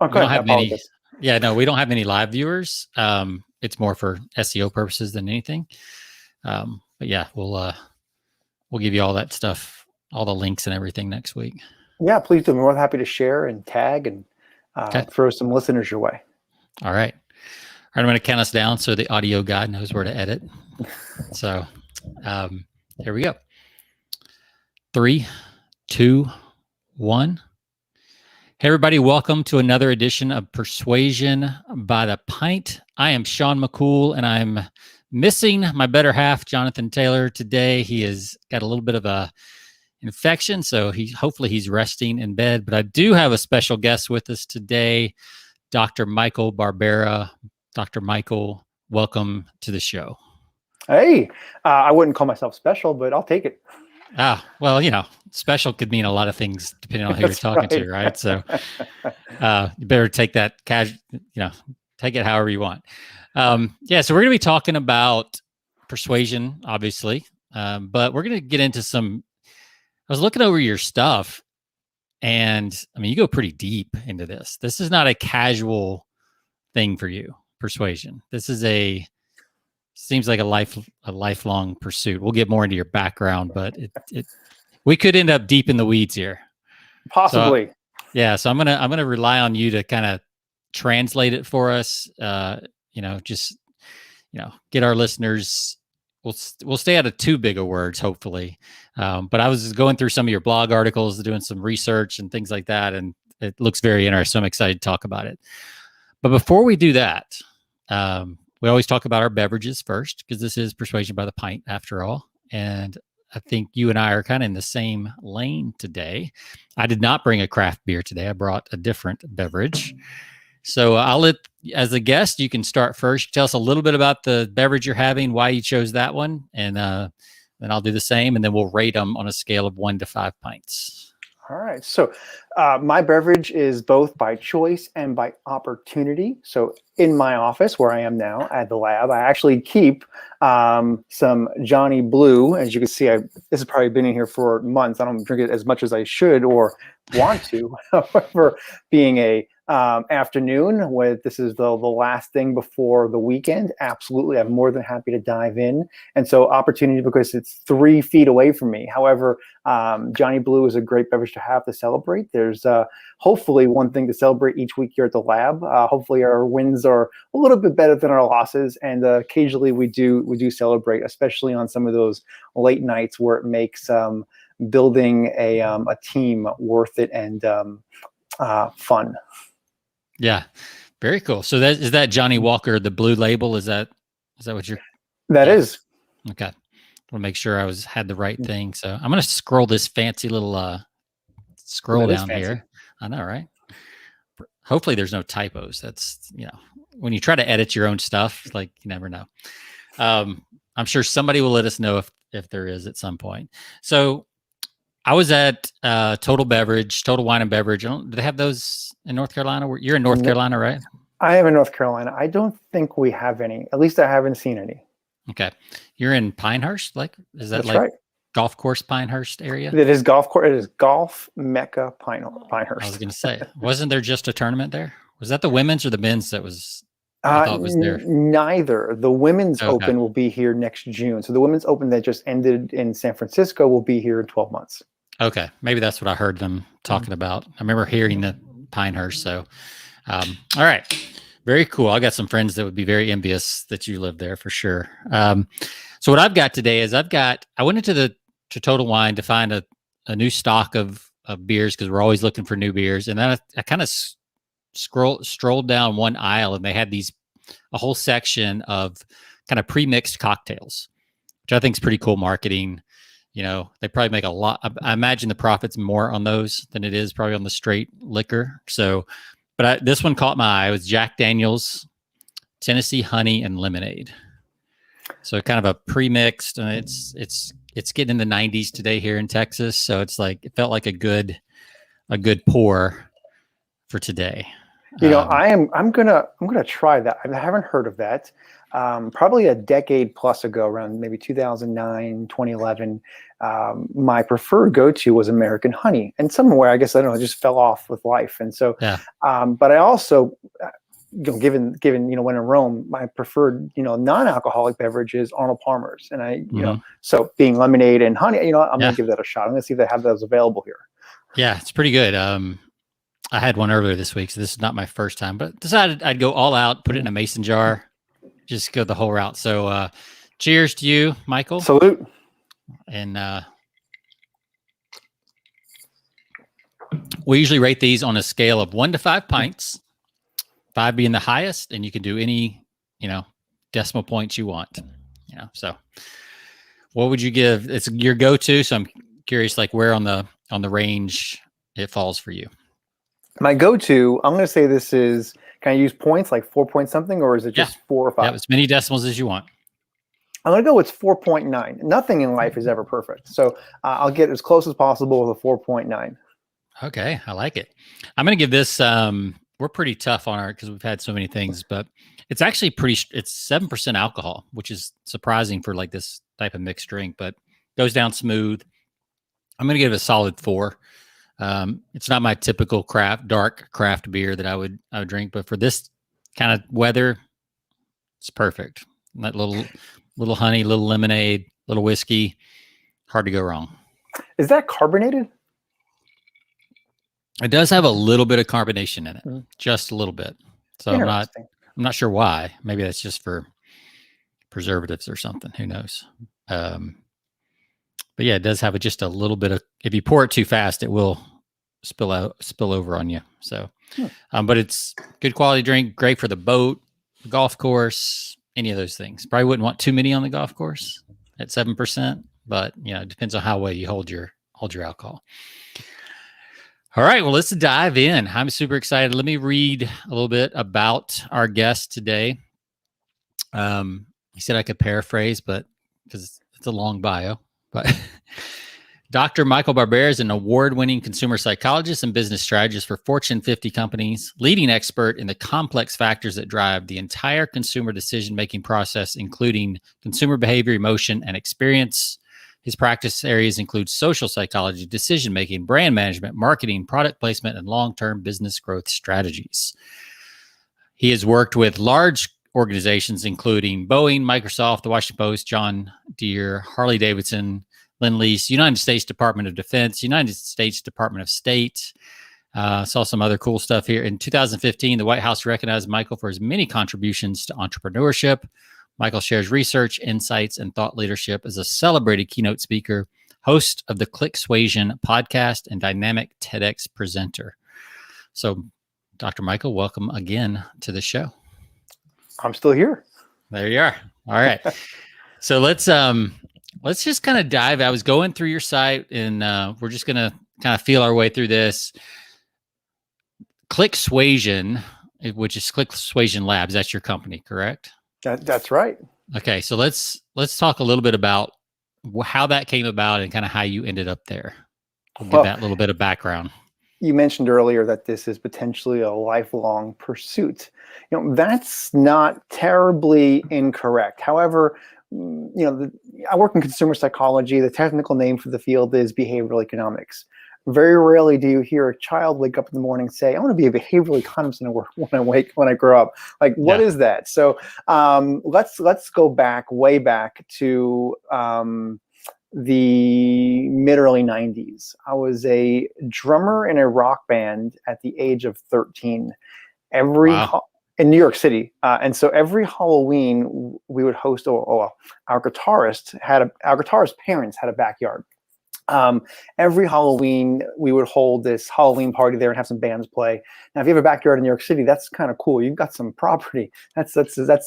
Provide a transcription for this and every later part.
Okay, we don't I have many. apologize. Yeah, no, we don't have many live viewers. It's more for SEO purposes than anything. But yeah, we'll give you all that stuff, all the links and everything next week. Yeah, please do. I'm more than happy to share and tag and Okay. throw some listeners your way. All right. I'm going to count us down so the audio guy knows where to edit. So here we go. 3, 2, 1. Hey, everybody. Welcome to another edition of Persuasion by the Pint. I am Sean McCool, and I'm missing my better half, Jonathan Taylor, today. He has got a little bit of a infection, so hopefully he's resting in bed. But I do have a special guest with us today, Dr. Michael Barbera. Dr. Michael, welcome to the show. Hey, I wouldn't call myself special, but I'll take it. Well, special could mean a lot of things depending on who you're talking to, right? So you better take that take it however you want. So we're going to be talking about persuasion, obviously, but we're going to get into some. I was looking over your stuff, and I mean, you go pretty deep into this. This is not a casual thing for you, persuasion. This is seems like a lifelong pursuit. We'll get more into your background, but we could end up deep in the weeds here. Possibly. So I'm gonna rely on you to kind of translate it for us. Get our listeners. We'll stay out of too big of words, hopefully. But I was just going through some of your blog articles, doing some research and things like that, and it looks very interesting. So I'm excited to talk about it. But before we do that, we always talk about our beverages first, because this is Persuasion by the Pint after all. And I think you and I are kind of in the same lane today. I did not bring a craft beer today. I brought a different beverage. So as a guest, you can start first. Tell us a little bit about the beverage you're having, why you chose that one. And then I'll do the same. And then we'll rate them on a scale of 1 to 5 pints. All right. So my beverage is both by choice and by opportunity. So in my office where I am now at the lab, I actually keep some Johnny Blue. As you can see, this has probably been in here for months. I don't drink it as much as I should or want to. However, being a afternoon, this is the last thing before the weekend, absolutely, I'm more than happy to dive in. And so opportunity, because it's 3 feet away from me. However, Johnny Blue is a great beverage to have to celebrate. There's hopefully one thing to celebrate each week here at the lab. Hopefully our wins are a little bit better than our losses, and occasionally we do celebrate, especially on some of those late nights where it makes building a team worth it and fun. Yeah, very cool. So is that Johnny Walker, the blue label? Is that what you're? That is. Okay. I want to make sure I had the right thing. So I'm going to scroll this fancy little scroll down here. I know, right? Hopefully there's no typos. That's, when you try to edit your own stuff, like you never know. I'm sure somebody will let us know if there is at some point. So I was at Total Wine and Beverage. Do they have those in North Carolina? You're in North Carolina, right? I am in North Carolina. I don't think we have any. At least I haven't seen any. Okay. You're in Pinehurst? Is that That's right. Golf course Pinehurst area? It is golf course. It is golf mecca Pinehurst. I was going to say, wasn't there just a tournament there? Was that the women's or the men's that was? I thought was there. Neither. The women's open will be here next June. So the women's open that just ended in San Francisco will be here in 12 months. Okay. Maybe that's what I heard them talking about. I remember hearing the Pinehurst. So, all right. Very cool. I got some friends that would be very envious that you live there for sure. So what I've got today is I went into Total Wine to find a new stock of beers, because we're always looking for new beers. And then I kind of strolled down one aisle, and they had a whole section of kind of pre-mixed cocktails, which I think is pretty cool marketing. They probably make a lot. I imagine the profit's more on those than it is probably on the straight liquor. So, but this one caught my eye. It was Jack Daniel's Tennessee Honey and Lemonade. So kind of a pre-mixed, and it's getting in the 90s today here in Texas. So it felt like a good pour for today. I'm gonna try that. I haven't heard of that. Probably a decade plus ago, around maybe 2009, 2011, my preferred go-to was American honey. And somewhere, I guess, I don't know, it just fell off with life. And so, Yeah. but I also, given, when in Rome, my preferred, non-alcoholic beverage is Arnold Palmer's. And so being lemonade and honey, I'm going to give that a shot. I'm going to see if they have those available here. Yeah, it's pretty good. I had one earlier this week, so this is not my first time, but decided I'd go all out, put it in a mason jar, just go the whole route. So cheers to you, Michael. Salute. And we usually rate these on a scale of 1 to 5 pints, 5 being the highest, and you can do any, decimal points you want. So what would you give? It's your go-to, so I'm curious, like where on the range it falls for you. My go-to, I'm going to say this is, can I use points, like 4 point something, or is it just 4 or 5? Yeah, as many decimals as you want. I'm going to go with 4.9. Nothing in life is ever perfect. So I'll get as close as possible with a 4.9. Okay, I like it. I'm going to give this, we're pretty tough on our, because we've had so many things, but it's actually it's 7% alcohol, which is surprising for like this type of mixed drink, but goes down smooth. I'm going to give it a solid 4. It's not my typical dark craft beer that I would drink, but for this kind of weather, it's perfect. That little honey, little lemonade, little whiskey, hard to go wrong. Is that carbonated? It does have a little bit of carbonation in it, just a little bit. So I'm not sure why. Maybe that's just for preservatives or something. Who knows? But yeah, it does have just a little bit of. If you pour it too fast, it will spill over on you. So, but it's good quality drink, great for the boat, golf course, any of those things. Probably wouldn't want too many on the golf course at 7%, but it depends on how well you hold your alcohol. All right, well, let's dive in. I'm super excited. Let me read a little bit about our guest today. He said I could paraphrase, but because it's a long bio. But Dr. Michael Barbera is an award-winning consumer psychologist and business strategist for Fortune 50 companies, leading expert in the complex factors that drive the entire consumer decision-making process, including consumer behavior, emotion, and experience. His practice areas include social psychology, decision-making, brand management, marketing, product placement, and long-term business growth strategies. He has worked with large organizations including Boeing, Microsoft, the Washington Post, John Deere, Harley-Davidson, Lend-Lease, United States Department of Defense, United States Department of State. Saw some other cool stuff here. In 2015, the White House recognized Michael for his many contributions to entrepreneurship. Michael shares research, insights, and thought leadership as a celebrated keynote speaker, host of the Psychologist podcast, and dynamic TEDx presenter. So, Dr. Michael, welcome again to the show. I'm still here. There you are. All right. So let's just kind of dive. I was going through your site, and we're just going to kind of feel our way through this. Psychologist, which is Psychologist Labs, that's your company, correct? That's right. Okay, so let's talk a little bit about how that came about and kind of how you ended up there. We'll give that little bit of background. You mentioned earlier that this is potentially a lifelong pursuit. That's not terribly incorrect. However, I work in consumer psychology. The technical name for the field is behavioral economics. Very rarely do you hear a child wake up in the morning and say, I want to be a behavioral economist when I grow up. Like, what is that? So let's go way back to the mid-early 90s. I was a drummer in a rock band at the age of 13. In New York City. And so every Halloween we would host, our guitarist's parents had a backyard. Every Halloween we would hold this Halloween party there and have some bands play. Now, if you have a backyard in New York City, that's kind of cool. You've got some property. That's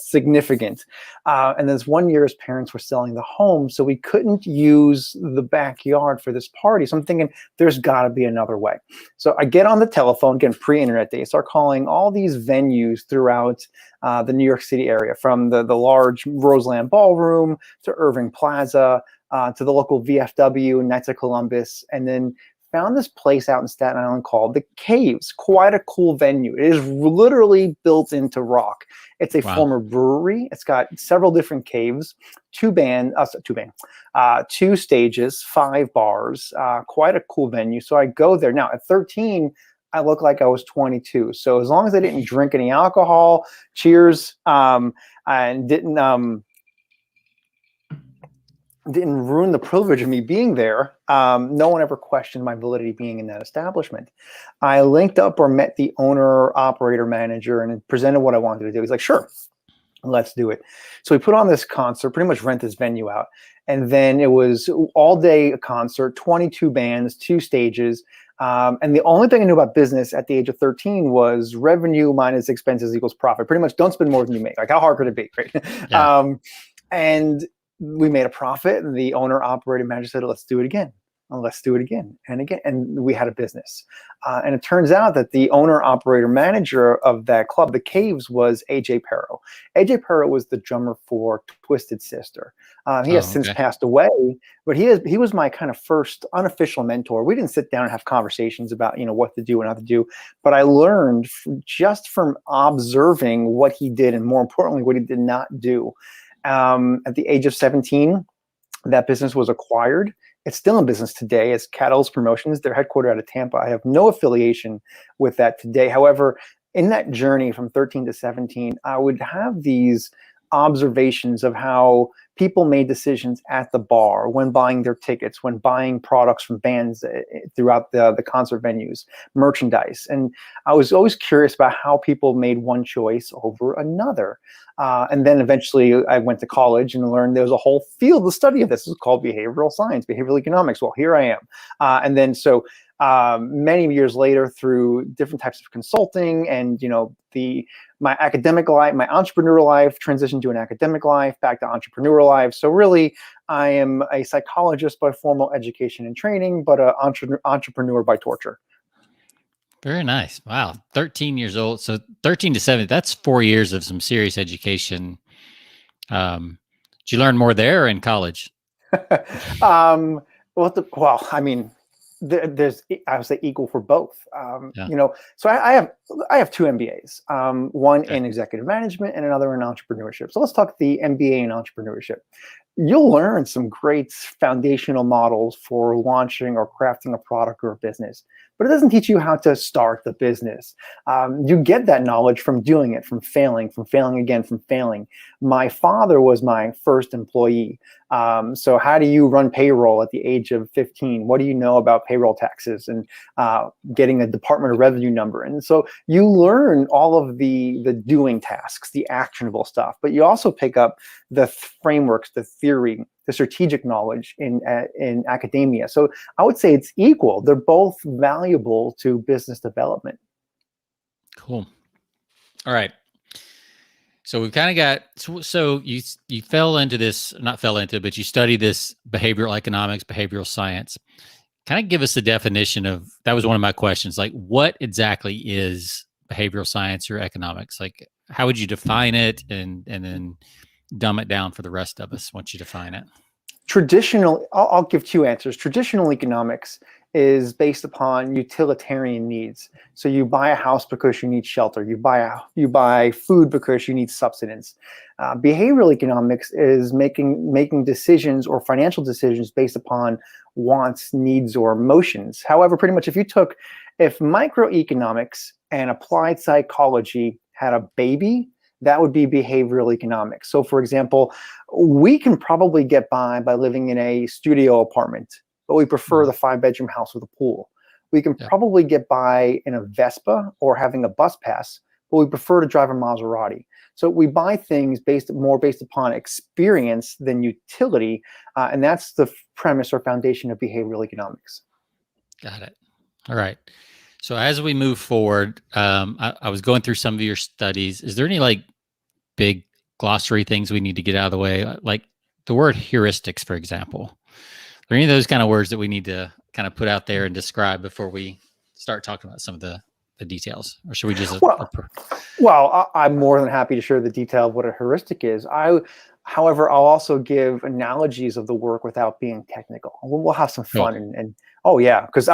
significant. And this one year, his parents were selling the home, so we couldn't use the backyard for this party. So I'm thinking there's got to be another way. So I get on the telephone, again, pre-internet days, start calling all these venues throughout the New York City area, from the large Roseland Ballroom to Irving Plaza, to the local VFW, Knights of Columbus. And then found this place out in Staten Island called The Caves. Quite a cool venue. It is literally built into rock. It's a Wow. former brewery. It's got several different caves, two stages, 5 bars, quite a cool venue. So I go there. Now at 13, I look like I was 22. So as long as I didn't drink any alcohol, cheers, and didn't ruin the privilege of me being there, no one ever questioned my validity being in that establishment. I linked up or met the owner, operator, manager, and presented what I wanted to do. He's like, sure, let's do it. So we put on this concert, pretty much rent this venue out. And then it was all day concert, 22 bands, 2 stages. And the only thing I knew about business at the age of 13 was revenue minus expenses equals profit. Pretty much don't spend more than you make. Like, how hard could it be? Right? Yeah. And we made a profit, and the owner, operator, manager said, let's do it again. And let's do it again and again. And we had a business. And it turns out that the owner, operator, manager of that club, The Caves, was AJ Pero. AJ Pero was the drummer for Twisted Sister. He has since passed away, but he was my kind of first unofficial mentor. We didn't sit down and have conversations about, what to do and how to do, but I learned just from observing what he did, and more importantly, what he did not do. At the age of 17, that business was acquired. It's still in business today. It's Catalyst Promotions. They're headquartered out of Tampa. I have no affiliation with that today. However, in that journey from 13 to 17, I would have these observations of how people made decisions at the bar, when buying their tickets, when buying products from bands throughout the concert venues, merchandise. And I was always curious about how people made one choice over another. And then eventually I went to college and learned there was a whole field of study of this. It's called behavioral science, behavioral economics. Well, here I am. And then many years later, through different types of consulting and, my academic life, my entrepreneurial life transitioned to an academic life, back to entrepreneurial life. So really, I am a psychologist by formal education and training, but an entrepreneur by torture. Very nice. Wow. 13 years old. So 13 to 17, that's 4 years of some serious education. Did you learn more there or in college? There's, I would say, equal for both. So I have 2 MBAs, one in executive management and another in entrepreneurship. So let's talk the MBA in entrepreneurship. You'll learn some great foundational models for launching or crafting a product or a business, but it doesn't teach you how to start the business. You get that knowledge from doing it, from failing again, from failing. My father was my first employee. So how do you run payroll at the age of 15? What do you know about payroll taxes and getting a Department of Revenue number? And so you learn all of the doing tasks, the actionable stuff, but you also pick up the frameworks, the theory, the strategic knowledge in academia. So I would say it's equal. They're both valuable to business development. Cool. All right. So we've kind of got, so you fell into this, not fell into, but you study this behavioral economics, behavioral science. Kind of give us the definition of, that was one of my questions, like what exactly is behavioral science or economics? Like how would you define it and then dumb it down for the rest of us once you define it? Traditional, I'll give 2 answers. Traditional economics is based upon utilitarian needs. So you buy a house because you need shelter. You buy food because you need subsistence. Behavioral economics is making decisions or financial decisions based upon wants, needs, or emotions. However, pretty much if microeconomics and applied psychology had a baby, that would be behavioral economics. So for example, we can probably get by living in a studio apartment, but we prefer the 5-bedroom house with a pool. We can probably get by in a Vespa or having a bus pass, but we prefer to drive a Maserati. So we buy things based upon experience than utility. And that's the premise or foundation of behavioral economics. Got it. All right. So as we move forward, I was going through some of your studies. Is there any like big glossary things we need to get out of the way? Like the word heuristics, for example. Are there any of those kind of words that we need to kind of put out there and describe before we start talking about some of the details? Or should we just... Well, I'm more than happy to share the detail of what a heuristic is. However, I'll also give analogies of the work without being technical. We'll have some Cool. fun and oh yeah, because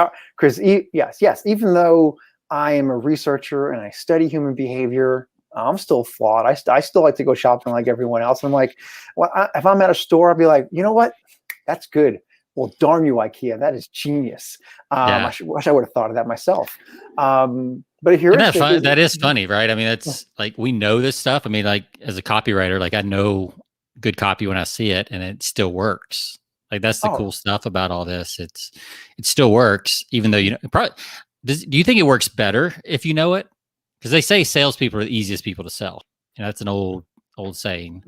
yes, even though I am a researcher and I study human behavior, I'm still flawed. I still like to go shopping like everyone else. I'm like, well, if I'm at a store, I'll be like, you know what? That's good. Well, darn you, IKEA. That is genius. Yeah. Wish I would have thought of that myself. But here And it's that is funny, right? I mean, that's like, we know this stuff. I mean, like as a copywriter, like I know good copy when I see it and it still works. Like that's the cool stuff about all this. It still works, even though, you know, do you think it works better if you know it? Because they say salespeople are the easiest people to sell. You know, that's an old saying.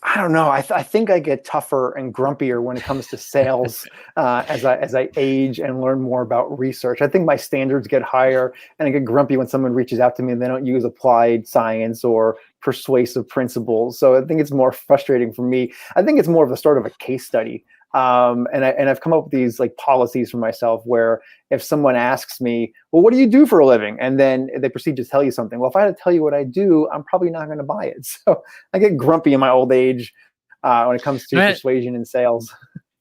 I don't know. I think I get tougher and grumpier when it comes to sales as I age and learn more about research. I think my standards get higher, and I get grumpy when someone reaches out to me and they don't use applied science or persuasive principles. So I think it's more frustrating for me. I think it's more of the start of a case study. And I've come up with these like policies for myself where if someone asks me, well, what do you do for a living? And then they proceed to tell you something. Well, if I had to tell you what I do, I'm probably not going to buy it. So I get grumpy in my old age when it comes to persuasion and sales.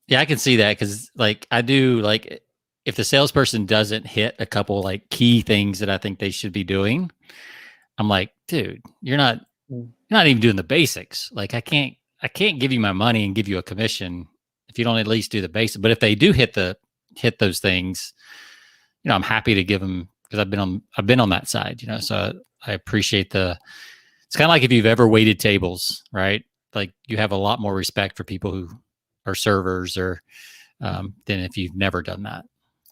Yeah, I can see that because like I do, like if the salesperson doesn't hit a couple like key things that I think they should be doing, I'm like, dude, you're not even doing the basics. Like I can't give you my money and give you a commission if you don't at least do the basics. But if they do hit those things, you know, I'm happy to give them because I've been on that side, you know. So I appreciate it's kind of like if you've ever waited tables, right? Like you have a lot more respect for people who are servers or than if you've never done that.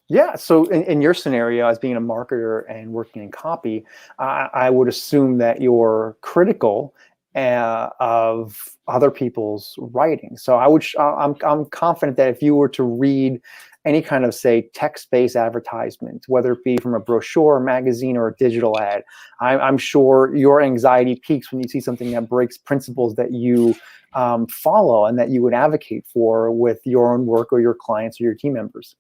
Yeah. So in your scenario, as being a marketer and working in copy, I would assume that you're critical of other people's writing. So I'm confident that if you were to read any kind of, say, text-based advertisement, whether it be from a brochure, magazine, or a digital ad, I'm sure your anxiety peaks when you see something that breaks principles that you follow and that you would advocate for with your own work or your clients or your team members.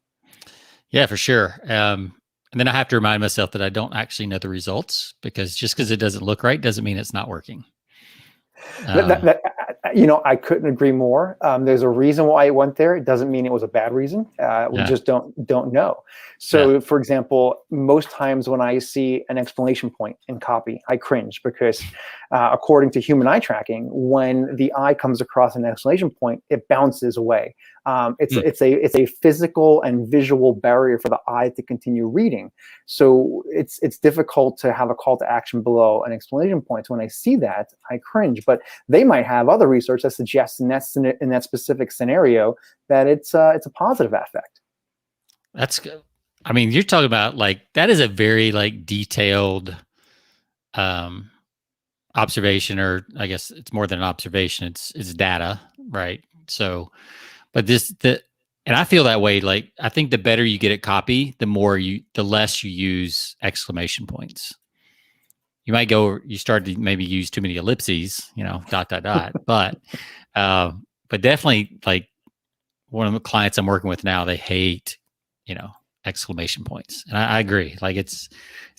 Yeah, for sure. And then I have to remind myself that I don't actually know the results because just because it doesn't look right doesn't mean it's not working. You know, I couldn't agree more. There's a reason why it went there. It doesn't mean it was a bad reason. We just don't know. So, for example, most times when I see an exclamation point in copy, I cringe because, according to human eye tracking, when the eye comes across an exclamation point, it bounces away. It's a physical and visual barrier for the eye to continue reading. So it's difficult to have a call to action below an exclamation point. So when I see that, I cringe. But they might have other research that suggests in that specific scenario that it's a positive affect. That's good. I mean, you're talking about like that is a very like detailed observation, or I guess it's more than an observation. It's data, right? So, but and I feel that way. Like I think the better you get at copy, the less you use exclamation points. You might you start to maybe use too many ellipses, you know, ... but definitely like one of the clients I'm working with now, they hate, you know, exclamation points. And I agree. Like it's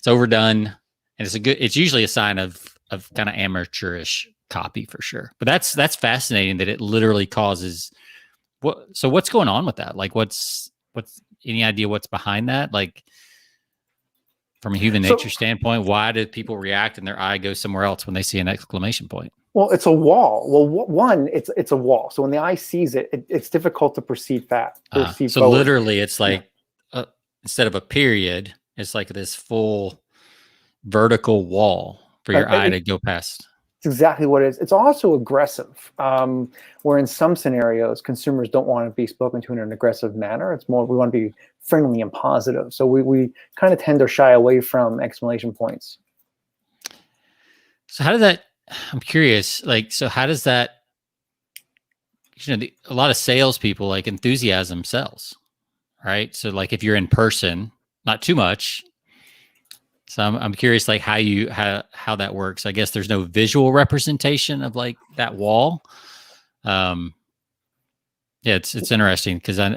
overdone and it's usually a sign of kind of amateurish copy for sure. But that's fascinating that it literally causes so what's going on with that? Like what's any idea what's behind that? Like from a human nature standpoint, why do people react and their eye goes somewhere else when they see an exclamation point? Well, it's a wall. Well, one, it's a wall. So when the eye sees it, it's difficult to perceive that. So forward. Literally, it's like instead of a period, it's like this full vertical wall for your eye to go past. It's exactly what it is. It's also aggressive, where in some scenarios, consumers don't want to be spoken to in an aggressive manner. It's more we want to be friendly and positive. So we kind of tend to shy away from exclamation points. So how does that? I'm curious. Like, so how does that? You know, a lot of salespeople like enthusiasm sells, right? So like if you're in person, not too much. So I'm curious, like how that works. I guess there's no visual representation of like that wall. Yeah, it's interesting because I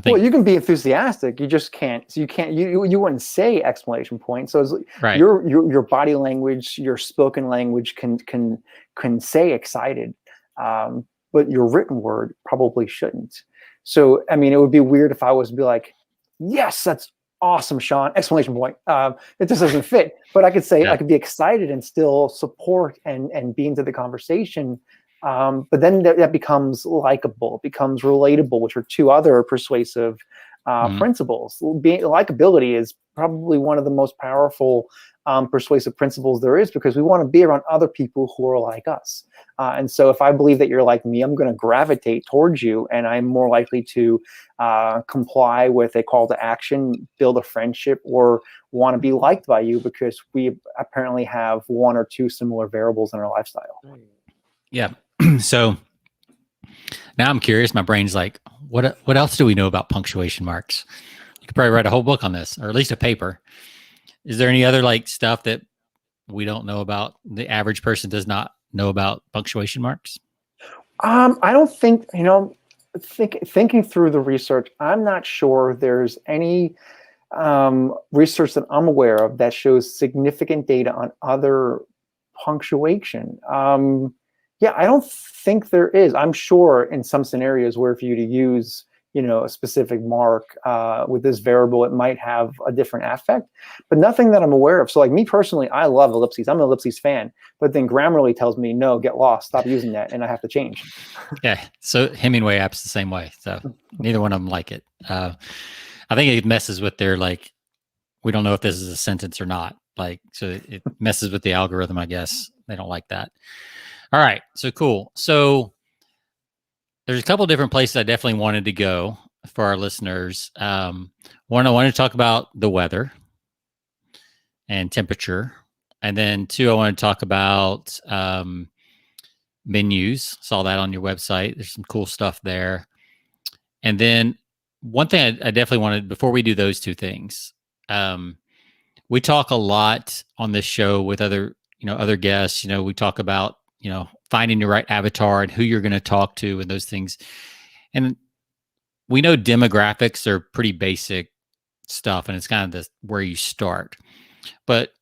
think. Well, you can be enthusiastic. You just can't. So you wouldn't say exclamation point. So it's, right. Your body language, your spoken language can say excited. but your written word probably shouldn't. So, I mean, it would be weird if I was to be like, yes, that's awesome, Sean, exclamation point. It just doesn't fit. But I could say, I Yeah. could be excited and still support and be into the conversation. But then that becomes likable, becomes relatable, which are two other persuasive principles. Likability is probably one of the most powerful persuasive principles there is, because we want to be around other people who are like us. And so if I believe that you're like me, I'm going to gravitate towards you, and I'm more likely to comply with a call to action, build a friendship, or want to be liked by you, because we apparently have one or two similar variables in our lifestyle. Yeah. So now I'm curious. My brain's like, what else do we know about punctuation marks? You could probably write a whole book on this, or at least a paper. Is there any other like stuff that we don't know about? The average person does not know about punctuation marks. I don't think, thinking through the research, I'm not sure there's any research that I'm aware of that shows significant data on other punctuation. Yeah, I don't think there is. I'm sure in some scenarios where if you to use, a specific mark with this variable, it might have a different affect, but nothing that I'm aware of. So like me personally, I love ellipses. I'm an ellipses fan, but then Grammarly tells me, no, get lost, stop using that, and I have to change. Yeah. So Hemingway app's the same way. So neither one of them like it. I think it messes with their like, we don't know if this is a sentence or not. Like, so it messes with the algorithm, I guess. They don't like that. All right. So cool. So there's a couple different places I definitely wanted to go for our listeners. One, I wanted to talk about the weather and temperature. And then two, I want to talk about menus. Saw that on your website. There's some cool stuff there. And then one thing I definitely wanted, before we do those two things, we talk a lot on this show with other guests. We talk about, finding your right avatar and who you're going to talk to and those things. And we know demographics are pretty basic stuff, and it's kind of where you start. But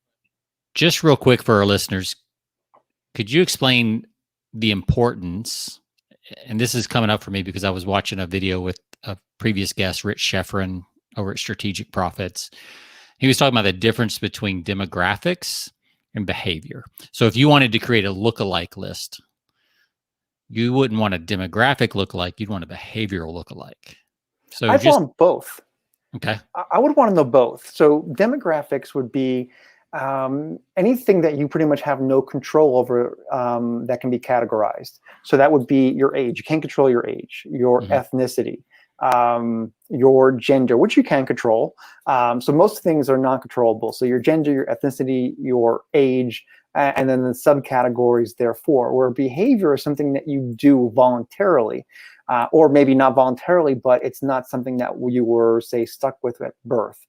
just real quick for our listeners, could you explain the importance? And this is coming up for me because I was watching a video with a previous guest, Rich Sheffrin, over at Strategic Profits. He was talking about the difference between demographics and behavior. So if you wanted to create a lookalike list, you wouldn't want a demographic lookalike, you'd want a behavioral lookalike. So I'd want both. Okay. I would want to know both. So demographics would be anything that you pretty much have no control over that can be categorized. So that would be your age. You can't control your age, your ethnicity, your gender, which you can control. So most things are non-controllable. So your gender, your ethnicity, your age, and then the subcategories therefore, where behavior is something that you do voluntarily. Or maybe not voluntarily, but it's not something that you were, say, stuck with at birth.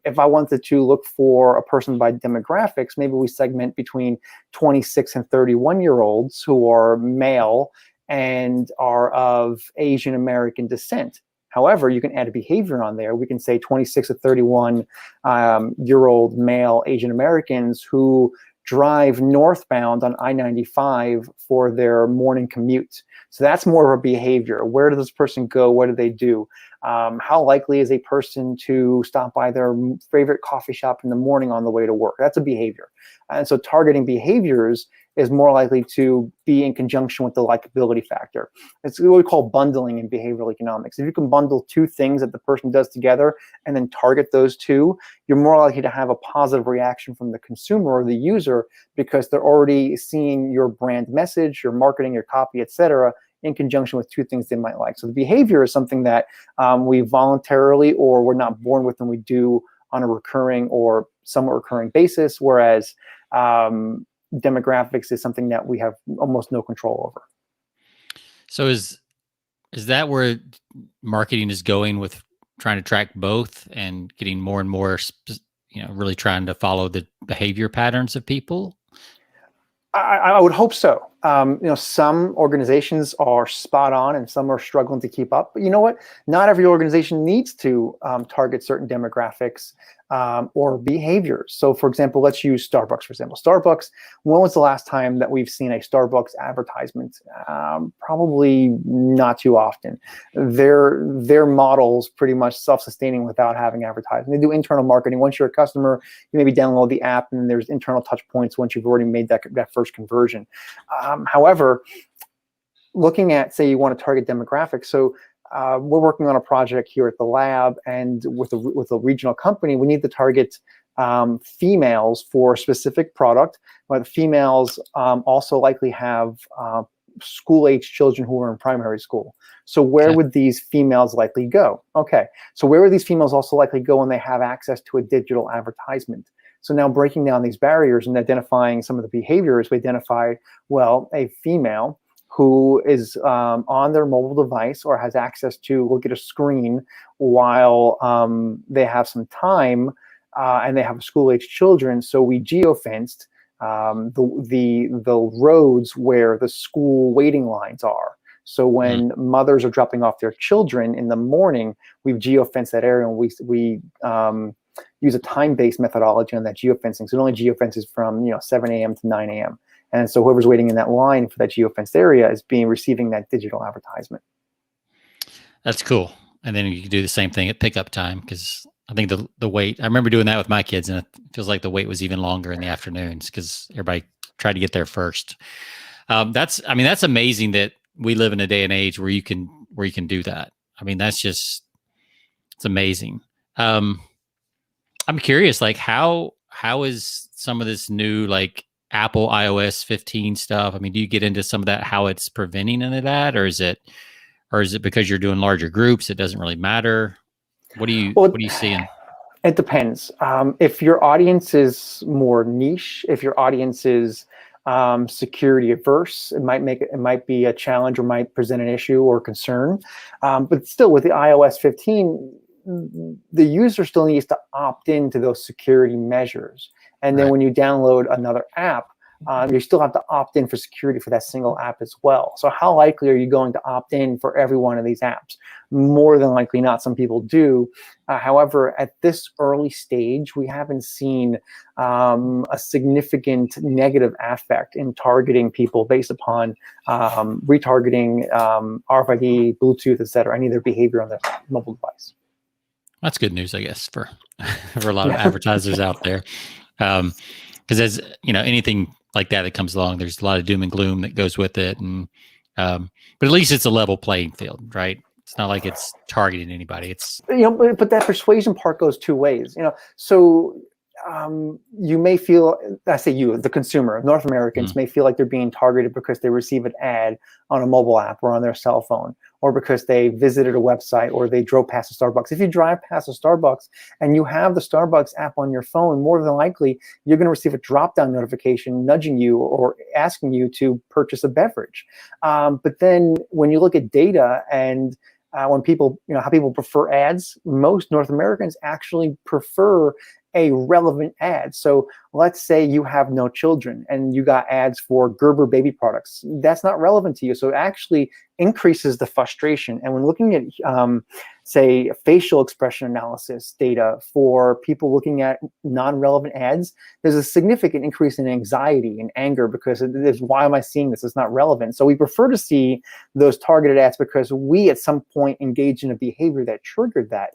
If I wanted to look for a person by demographics, maybe we segment between 26 and 31-year-olds who are male and are of Asian American descent. However, you can add a behavior on there. We can say 26 to 31-year-old male Asian Americans who drive northbound on I-95 for their morning commute. So that's more of a behavior. Where does this person go? What do they do? How likely is a person to stop by their favorite coffee shop in the morning on the way to work? That's a behavior. And so targeting behaviors is more likely to be in conjunction with the likability factor. It's what we call bundling in behavioral economics. If you can bundle two things that the person does together and then target those two, you're more likely to have a positive reaction from the consumer or the user, because they're already seeing your brand message, your marketing, your copy, etc., in conjunction with two things they might like. So the behavior is something that we voluntarily or we're not born with, and we do on a recurring or somewhat recurring basis, whereas demographics is something that we have almost no control over. So is that where marketing is going, with trying to track both and getting more and more, really trying to follow the behavior patterns of people? I would hope so. Some organizations are spot on and some are struggling to keep up. But you know what? Not every organization needs to target certain demographics or behaviors. So, for example, let's use Starbucks, for example. Starbucks, when was the last time that we've seen a Starbucks advertisement? Probably not too often. Their model's pretty much self-sustaining without having advertising. They do internal marketing. Once you're a customer, you maybe download the app and there's internal touch points once you've already made that first conversion. However, looking at, say, you want to target demographics. So we're working on a project here at the lab, and with a regional company, we need to target females for a specific product. But the females also likely have school-age children who are in primary school. So where would these females likely go? Okay, so where would these females also likely go when they have access to a digital advertisement? So now breaking down these barriers and identifying some of the behaviors, we identified, well, a female who is on their mobile device or has access to look at a screen while they have some time and they have school-age children. So we geofenced the roads where the school waiting lines are. So when mothers are dropping off their children in the morning, we've geofenced that area, and we use a time-based methodology on that geofencing. So it only geofences from 7 a.m. to 9 a.m. And so whoever's waiting in that line for that geofenced area is receiving that digital advertisement. That's cool. And then you can do the same thing at pickup time, because I think the wait, I remember doing that with my kids, and it feels like the wait was even longer in the afternoons because everybody tried to get there first. That's amazing that we live in a day and age where you can do that. I mean, it's amazing. I'm curious, like how is some of this new like Apple iOS 15 stuff? I mean, do you get into some of that, how it's preventing any of that, or is it because you're doing larger groups, it doesn't really matter? What are you seeing? It depends. If your audience is more niche, if your audience is security averse, it might be a challenge or might present an issue or concern. But still, with the iOS 15, the user still needs to opt into those security measures. And then when you download another app, you still have to opt in for security for that single app as well. So how likely are you going to opt in for every one of these apps? More than likely not. Some people do. However, at this early stage, we haven't seen a significant negative affect in targeting people based upon retargeting, RFID, Bluetooth, et cetera, any of their behavior on their mobile device. That's good news, I guess, for a lot of advertisers out there. Because as anything like that comes along, there's a lot of doom and gloom that goes with it. And but at least it's a level playing field, right? It's not like it's targeting anybody. It's but that persuasion part goes two ways. So you may feel, I say you, the consumer, North Americans may feel like they're being targeted because they receive an ad on a mobile app or on their cell phone, or because they visited a website or they drove past a Starbucks. If you drive past a Starbucks and you have the Starbucks app on your phone, more than likely you're going to receive a drop-down notification nudging you or asking you to purchase a beverage. But then when you look at data and when people, how people prefer ads, most North Americans actually prefer a relevant ad. So let's say you have no children and you got ads for Gerber baby products. That's not relevant to you. So it actually increases the frustration. And when looking at, say, facial expression analysis data for people looking at non-relevant ads, there's a significant increase in anxiety and anger because why am I seeing this? It's not relevant. So we prefer to see those targeted ads because we at some point engaged in a behavior that triggered that.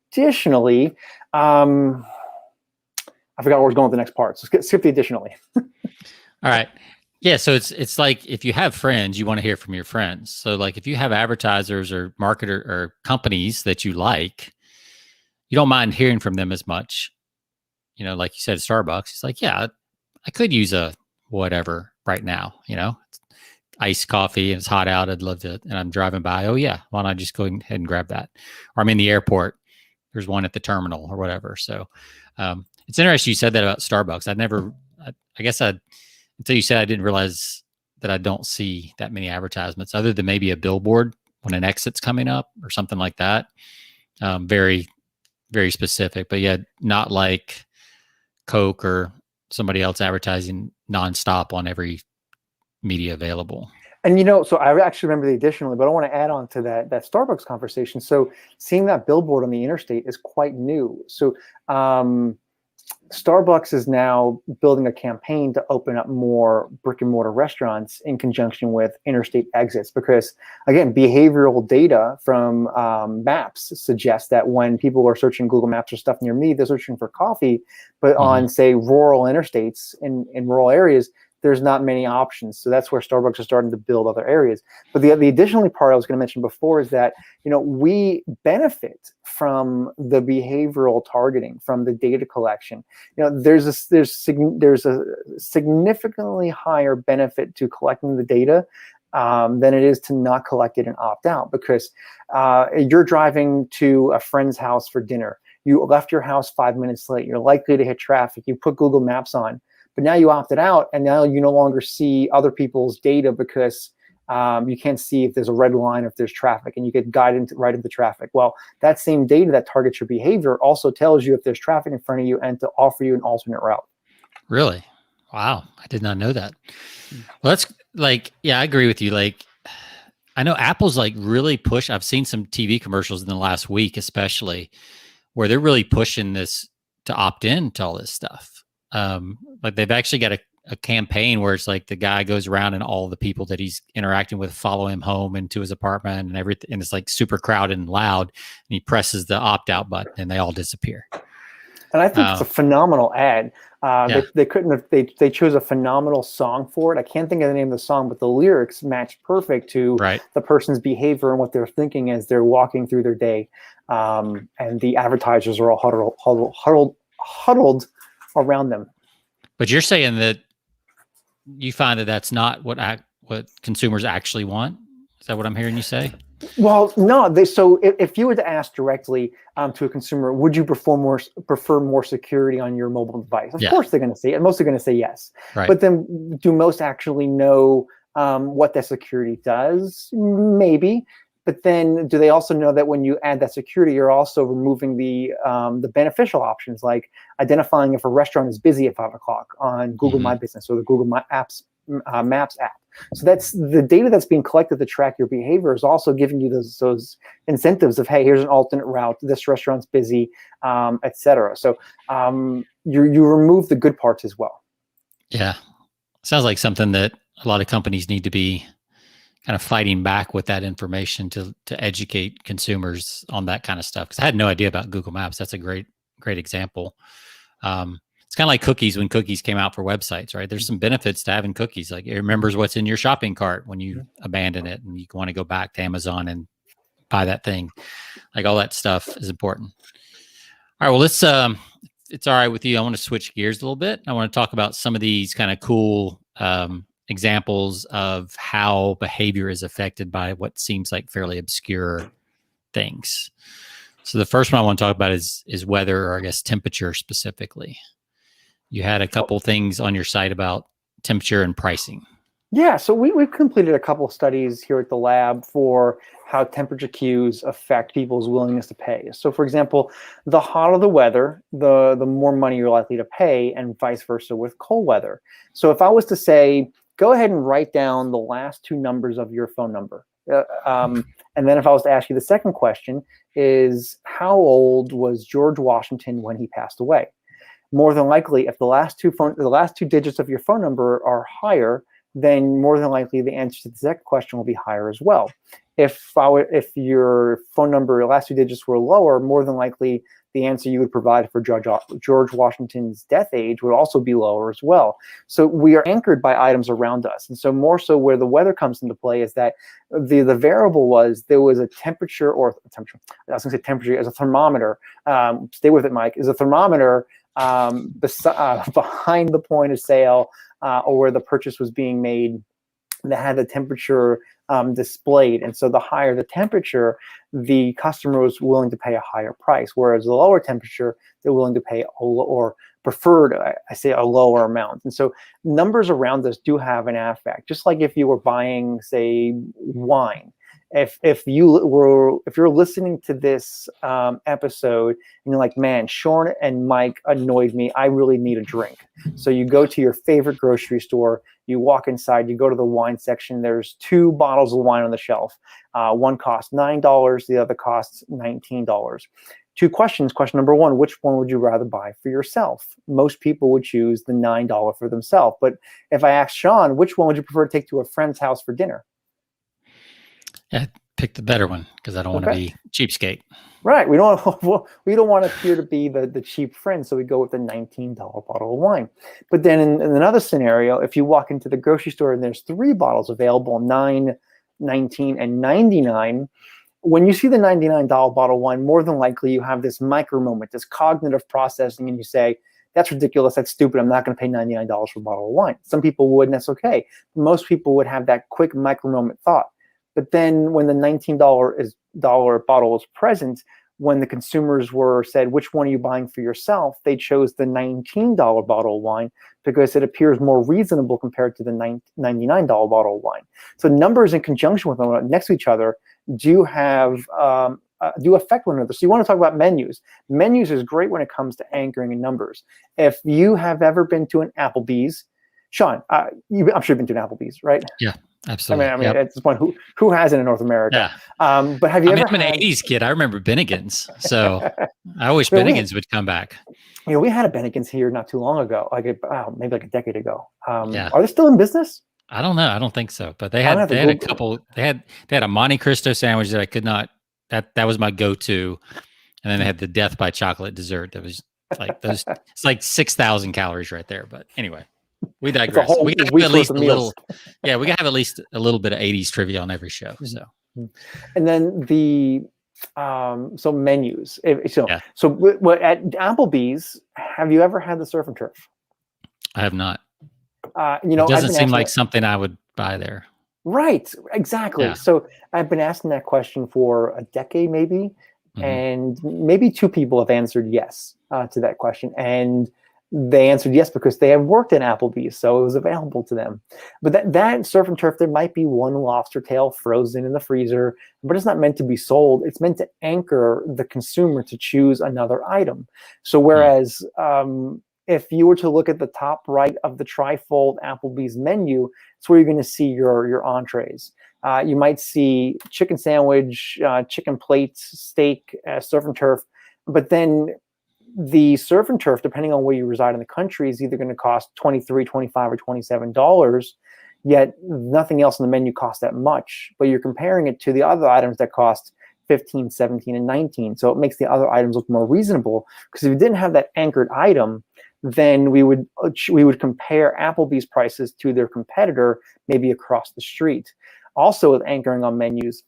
Additionally, I forgot where I was going with the next part. So skip the additionally. All right. Yeah. So it's like if you have friends, you want to hear from your friends. So like if you have advertisers or marketer or companies that you like, you don't mind hearing from them as much. Like you said, Starbucks, it's like, yeah, I could use a whatever right now, it's iced coffee and it's hot out. I'd love to, and I'm driving by. Oh yeah. Why don't I just go ahead and grab that? Or I'm in the airport. There's one at the terminal or whatever. So it's interesting you said that about Starbucks. I guess until you said, I didn't realize that I don't see that many advertisements other than maybe a billboard when an exit's coming up or something like that. Very, very specific, but yeah, not like Coke or somebody else advertising nonstop on every media available. And so I actually remember the additionally, but I want to add on to that Starbucks conversation. So seeing that billboard on the interstate is quite new. So Starbucks is now building a campaign to open up more brick and mortar restaurants in conjunction with interstate exits, because again, behavioral data from maps suggests that when people are searching Google Maps or stuff near me, they're searching for coffee, but on say rural interstates in rural areas, there's not many options. So that's where Starbucks is starting to build other areas. But the additionally part I was going to mention before is that, we benefit from the behavioral targeting, from the data collection. There's a significantly higher benefit to collecting the data than it is to not collect it and opt out, because you're driving to a friend's house for dinner. You left your house 5 minutes late. You're likely to hit traffic. You put Google Maps on. But now you opted out, and now you no longer see other people's data because you can't see if there's a red line or if there's traffic, and you get guided right into traffic. Well, that same data that targets your behavior also tells you if there's traffic in front of you and to offer you an alternate route. Really? Wow. I did not know that. Well, that's I agree with you. I know Apple's really push. I've seen some TV commercials in the last week, especially, where they're really pushing this to opt in to all this stuff. They've actually got a campaign where it's the guy goes around and all the people that he's interacting with follow him home into his apartment and everything. And it's super crowded and loud, and he presses the opt out button and they all disappear. And I think it's a phenomenal ad. They couldn't have, they chose a phenomenal song for it. I can't think of the name of the song, but the lyrics match perfect to the person's behavior and what they're thinking as they're walking through their day. And the advertisers are all huddled around them. But you're saying that you find that that's not what consumers actually want? Is that what I'm hearing you say? Well, no. So if you were to ask directly to a consumer, would you prefer more security on your mobile device? Of course they're going to say, and most are going to say yes. Right. But then do most actually know what that security does? Maybe. But then do they also know that when you add that security, you're also removing the beneficial options, like identifying if a restaurant is busy at 5 o'clock on Google My Business or the Google Maps app. So that's the data that's being collected to track your behavior is also giving you those incentives of, hey, here's an alternate route. This restaurant's busy, etc. So you remove the good parts as well. Yeah. Sounds like something that a lot of companies need to be kind of fighting back with that information to educate consumers on that kind of stuff. Because I had no idea about Google Maps. That's a great example. It's kind of like cookies when cookies came out for websites, right? There's some benefits to having cookies. It remembers what's in your shopping cart when you abandon it, and you want to go back to Amazon and buy that thing. All that stuff is important. All right, well, let's. It's all right with you. I want to switch gears a little bit. I want to talk about some of these kind of cool examples of how behavior is affected by what seems like fairly obscure things. So the first one I want to talk about is weather, or I guess temperature specifically. You had a couple things on your site about temperature and pricing. Yeah, so we've completed a couple of studies here at the lab for how temperature cues affect people's willingness to pay. So for example, the hotter the weather, the more money you're likely to pay, and vice versa with cold weather. So if I was to say, go ahead and write down the last two numbers of your phone number. And then if I was to ask you the second question is, how old was George Washington when he passed away? More than likely, if the last two digits of your phone number are higher, then more than likely the answer to the second question will be higher as well. If your phone number, last two digits were lower, more than likely the answer you would provide for George Washington's death age would also be lower as well. So we are anchored by items around us. And so more so where the weather comes into play is that the variable was there was a temperature, or temperature, I was going to say temperature as a thermometer. Stay with it, Mike, is a thermometer behind the point of sale or where the purchase was being made that had the temperature displayed. And so the higher the temperature, the customer was willing to pay a higher price, whereas the lower temperature, they're willing to pay or preferred, I say, a lower amount. And so numbers around us do have an affect. Just like if you were buying, say, wine, if you're listening to this episode and you're like, man, Sean and Mike annoyed me, I really need a drink. So you go to your favorite grocery store, you walk inside, you go to the wine section. There's 2 bottles of wine on the shelf. One costs $9, the other costs $19. 2 questions. Question number 1, which one would you rather buy for yourself? Most people would choose the $9 for themselves. But if I ask Sean, which one would you prefer to take to a friend's house for dinner? Yeah, pick the better one because I don't want to be cheapskate. Right. We don't want to appear to be the cheap friend, so we go with the $19 bottle of wine. But then in another scenario, if you walk into the grocery store and there's 3 bottles available, $9, $19, and $99, when you see the $99 bottle of wine, more than likely you have this micro moment, this cognitive processing, and you say, that's ridiculous, that's stupid, I'm not going to pay $99 for a bottle of wine. Some people would, and that's okay. Most people would have that quick micro moment thought. But then when the $19 bottle was present, when the consumers were said, which one are you buying for yourself? They chose the $19 bottle of wine because it appears more reasonable compared to the $99 bottle of wine. So numbers in conjunction with one another, next to each other, do affect one another. So you want to talk about menus. Menus is great when it comes to anchoring in numbers. If you have ever been to an Applebee's, Sean, I'm sure you've been to an Applebee's, right? Yeah, absolutely. I mean, at this point, who hasn't in North America? Yeah. But have you ever? I'm an '80s kid. I remember Bennigan's, so I wish Bennigan's would come back. We had a Bennigan's here not too long ago, maybe like a decade ago. Yeah. Are they still in business? I don't know. I don't think so. But they had a couple. They had a Monte Cristo sandwich that I could not. That was my go-to, and then they had the Death by Chocolate dessert. That was like those. It's like 6,000 calories right there. But anyway, we digress. We got at least a little. Yeah, we got to have at least a little bit of '80s trivia on every show. So, and then the so menus. So at Applebee's, have you ever had the surf and turf? I have not. It doesn't seem like something I would buy there. Right, exactly. Yeah. So I've been asking that question for a decade, maybe, and maybe 2 people have answered yes to that question, and they answered yes because they have worked at Applebee's, so it was available to them. But that surf and turf, there might be one lobster tail frozen in the freezer, but it's not meant to be sold. It's meant to anchor the consumer to choose another item. So whereas if you were to look at the top right of the trifold Applebee's menu, it's where you're going to see your entrees. You might see chicken sandwich, chicken plates, steak, surf and turf. But then the surf and turf, depending on where you reside in the country, is either going to cost $23, $25, or $27. Yet nothing else on the menu costs that much. But you're comparing it to the other items that cost $15, $17, and $19. So it makes the other items look more reasonable. Because if you didn't have that anchored item, then we would compare Applebee's prices to their competitor, maybe across the street. Also, with anchoring on menus,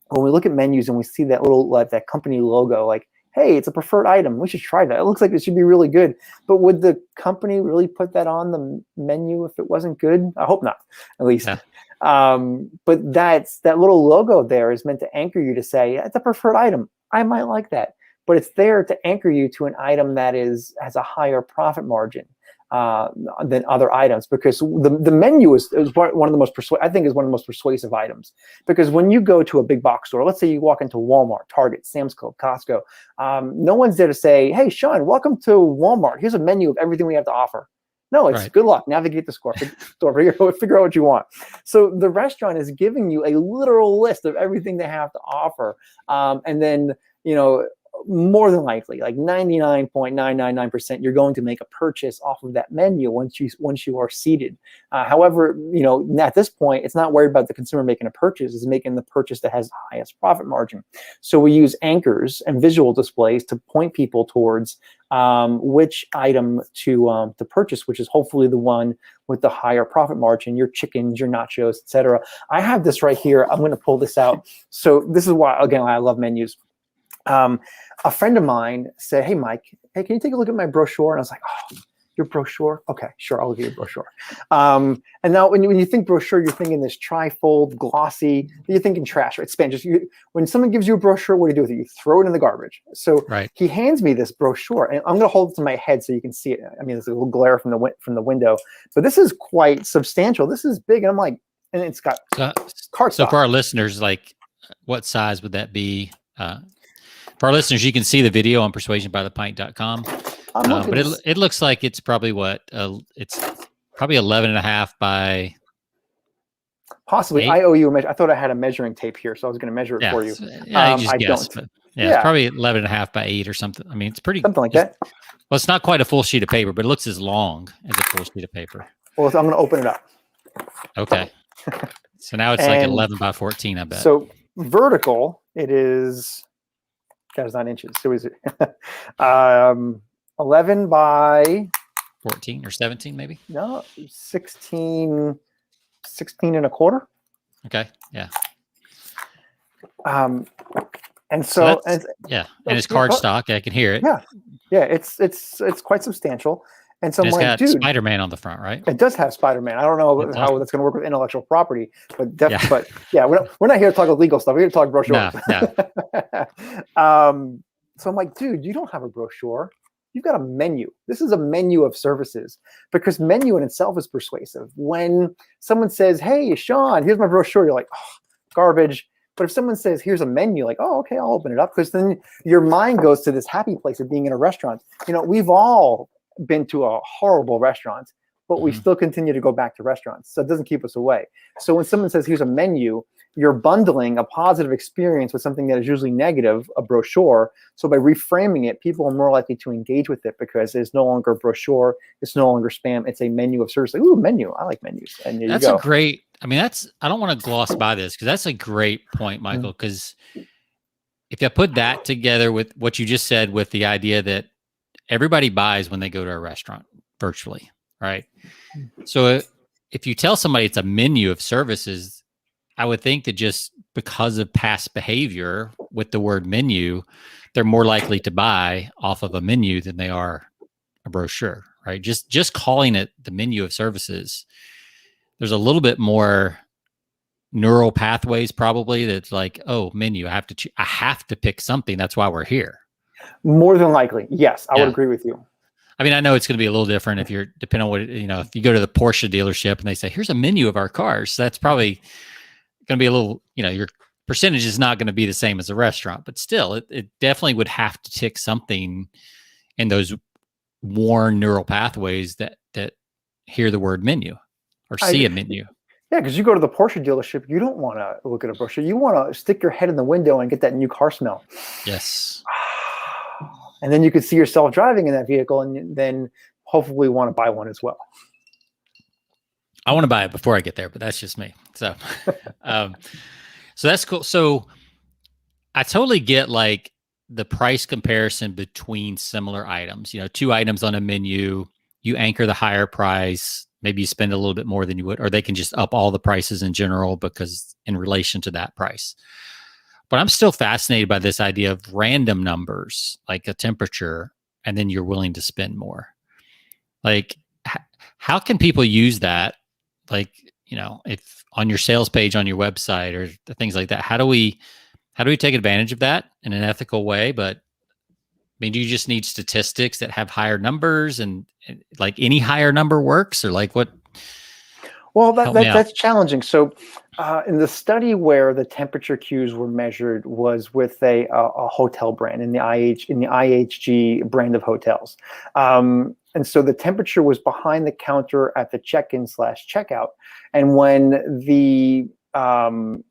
when we look at menus and we see that little that company logo, like, hey, it's a preferred item, we should try that. It looks like it should be really good. But would the company really put that on the menu if it wasn't good? I hope not, at least. Yeah. But that little logo there is meant to anchor you to say, it's a preferred item. I might like that. But it's there to anchor you to an item that has a higher profit margin than other items, because the menu is one of the most persuasive items. Because when you go to a big box store, let's say you walk into Walmart, Target, Sam's Club, Costco, no one's there to say, hey, Sean, welcome to Walmart. Here's a menu of everything we have to offer. No, it's good luck. Navigate the store, figure out what you want. So the restaurant is giving you a literal list of everything they have to offer, and then more than likely, like 99.999%, you're going to make a purchase off of that menu once you are seated. However, at this point, it's not worried about the consumer making a purchase; it's making the purchase that has the highest profit margin. So we use anchors and visual displays to point people towards which item to purchase, which is hopefully the one with the higher profit margin. Your chickens, your nachos, etc. I have this right here. I'm going to pull this out. So this is why, again, I love menus. A friend of mine said, hey, Mike, can you take a look at my brochure? And I was like, oh, your brochure? Okay, sure, I'll look at your brochure. And now when you think brochure, you're thinking this trifold, glossy, you're thinking trash, right? Spam. When someone gives you a brochure, what do you do with it? You throw it in the garbage. So he hands me this brochure, and I'm going to hold it to my head so you can see it. I mean, there's a little glare from the window, but this is quite substantial. This is big, and I'm like, and it's got cart So stock. for our listeners, like, what size would that be? For our listeners, you can see the video on persuasionbythepint.com. But it looks like it's probably it's probably 11.5 by possibly 8. I owe you a measure. I thought I had a measuring tape here, so I was going to measure it for you. Yeah, you just I guess, don't. It's probably 11.5 by 8 or something. I mean, it's pretty something like that. Well, it's not quite a full sheet of paper, but it looks as long as a full sheet of paper. Well, so I'm going to open it up. Okay. So now it's like 11 by 14, I bet. So vertical, it is, that is not inches. So is it 11 by 14 or 17 maybe? No, 16 and a quarter. Okay. Yeah. And so and it's cardstock. I can hear it. Yeah. It's quite substantial. And so I'm like, dude, Spider-Man on the front, right? It does have Spider-Man. I don't know how that's going to work with intellectual property, but we're not here to talk legal stuff. We're here to talk brochures. No. So I'm like, dude, you don't have a brochure. You've got a menu. This is a menu of services, because menu in itself is persuasive. When someone says, hey, Sean, here's my brochure, you're like, oh, garbage. But if someone says, here's a menu, like, oh, okay, I'll open it up, because then your mind goes to this happy place of being in a restaurant. You know, we've all been to a horrible restaurant, but we still continue to go back to restaurants. So it doesn't keep us away. So when someone says, here's a menu, you're bundling a positive experience with something that is usually negative, a brochure. So by reframing it, people are more likely to engage with it, because it's no longer a brochure. It's no longer spam. It's a menu of service. Like, ooh, menu. I like menus. And there you go. That's a great, I don't want to gloss by this, because that's a great point, Michael, because if you put that together with what you just said, with the idea that everybody buys when they go to a restaurant virtually, right? So if you tell somebody it's a menu of services, I would think that just because of past behavior with the word menu, they're more likely to buy off of a menu than they are a brochure, right? Just calling it the menu of services, there's a little bit more neural pathways probably that's like, oh, menu, I have to pick something. That's why we're here. More than likely. Yes, I would agree with you. I mean, I know it's going to be a little different if you're, depending on what, if you go to the Porsche dealership and they say, here's a menu of our cars, that's probably going to be a little, your percentage is not going to be the same as a restaurant, but still, it definitely would have to tick something in those worn neural pathways that hear the word menu or see a menu. Yeah, because you go to the Porsche dealership, you don't want to look at a brochure. You want to stick your head in the window and get that new car smell. Yes. And then you could see yourself driving in that vehicle, and then hopefully want to buy one as well. I want to buy it before I get there, but that's just me. So, so that's cool. So I totally get like the price comparison between similar items. 2 items on a menu, you anchor the higher price. Maybe you spend a little bit more than you would, or they can just up all the prices in general because in relation to that price. But I'm still fascinated by this idea of random numbers, like a temperature, and then you're willing to spend more. Like, how can people use that? Like, if on your sales page on your website or things like that, how do we take advantage of that in an ethical way? But I mean, do you just need statistics that have higher numbers, and like any higher number works, or like what? Well, that's challenging. So in the study where the temperature cues were measured was with a hotel brand in the IHG brand of hotels. And so the temperature was behind the counter at the check-in/checkout. And when I'm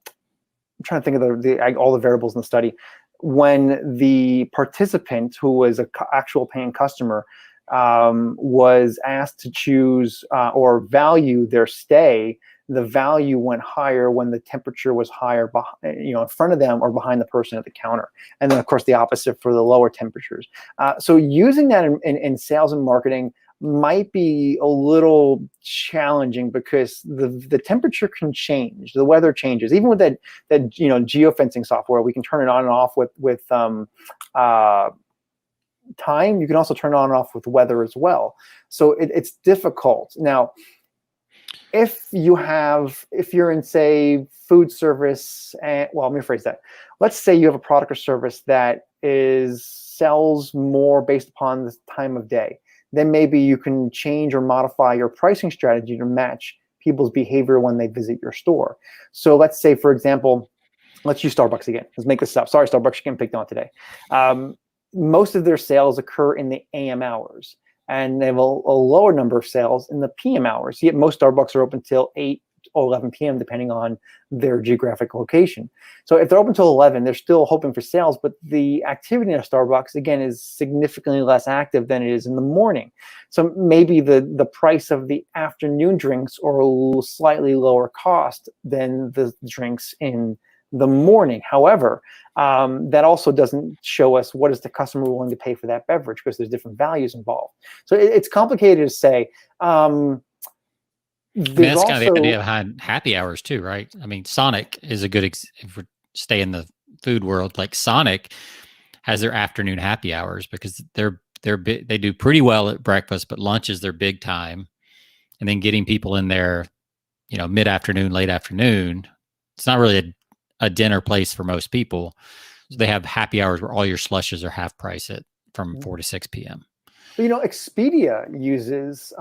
trying to think of all the variables in the study, when the participant, who was an actual paying customer, was asked to choose or value their stay, the value went higher when the temperature was higher, in front of them or behind the person at the counter. And then, of course, the opposite for the lower temperatures. So using that in sales and marketing might be a little challenging, because the temperature can change, the weather changes. Even with that geofencing software, we can turn it on and off with time. You can also turn it on and off with weather as well. So it's difficult. Now, if you're in, say, food service, let me rephrase that. Let's say you have a product or service that sells more based upon the time of day. Then maybe you can change or modify your pricing strategy to match people's behavior when they visit your store. So let's say, for example, let's use Starbucks again. Let's make this up. Sorry, Starbucks, you're getting picked on today. Most of their sales occur in the AM hours, and they have a lower number of sales in the PM hours. Yet most Starbucks are open till 8 or 11 p.m., depending on their geographic location. So if they're open till 11, they're still hoping for sales, but the activity in a Starbucks, again, is significantly less active than it is in the morning. So maybe the price of the afternoon drinks are a slightly lower cost than the drinks in the morning. However, that also doesn't show us what is the customer willing to pay for that beverage, because there's different values involved. So it's complicated to say. That's kind of the idea behind happy hours too, right? I mean, Sonic is a good, if we stay in the food world, like Sonic has their afternoon happy hours because they do pretty well at breakfast, but lunch is their big time. And then getting people in there, mid-afternoon, late afternoon, it's not really a dinner place for most people. So they have happy hours where all your slushes are half price from 4 to 6 p.m. Expedia uses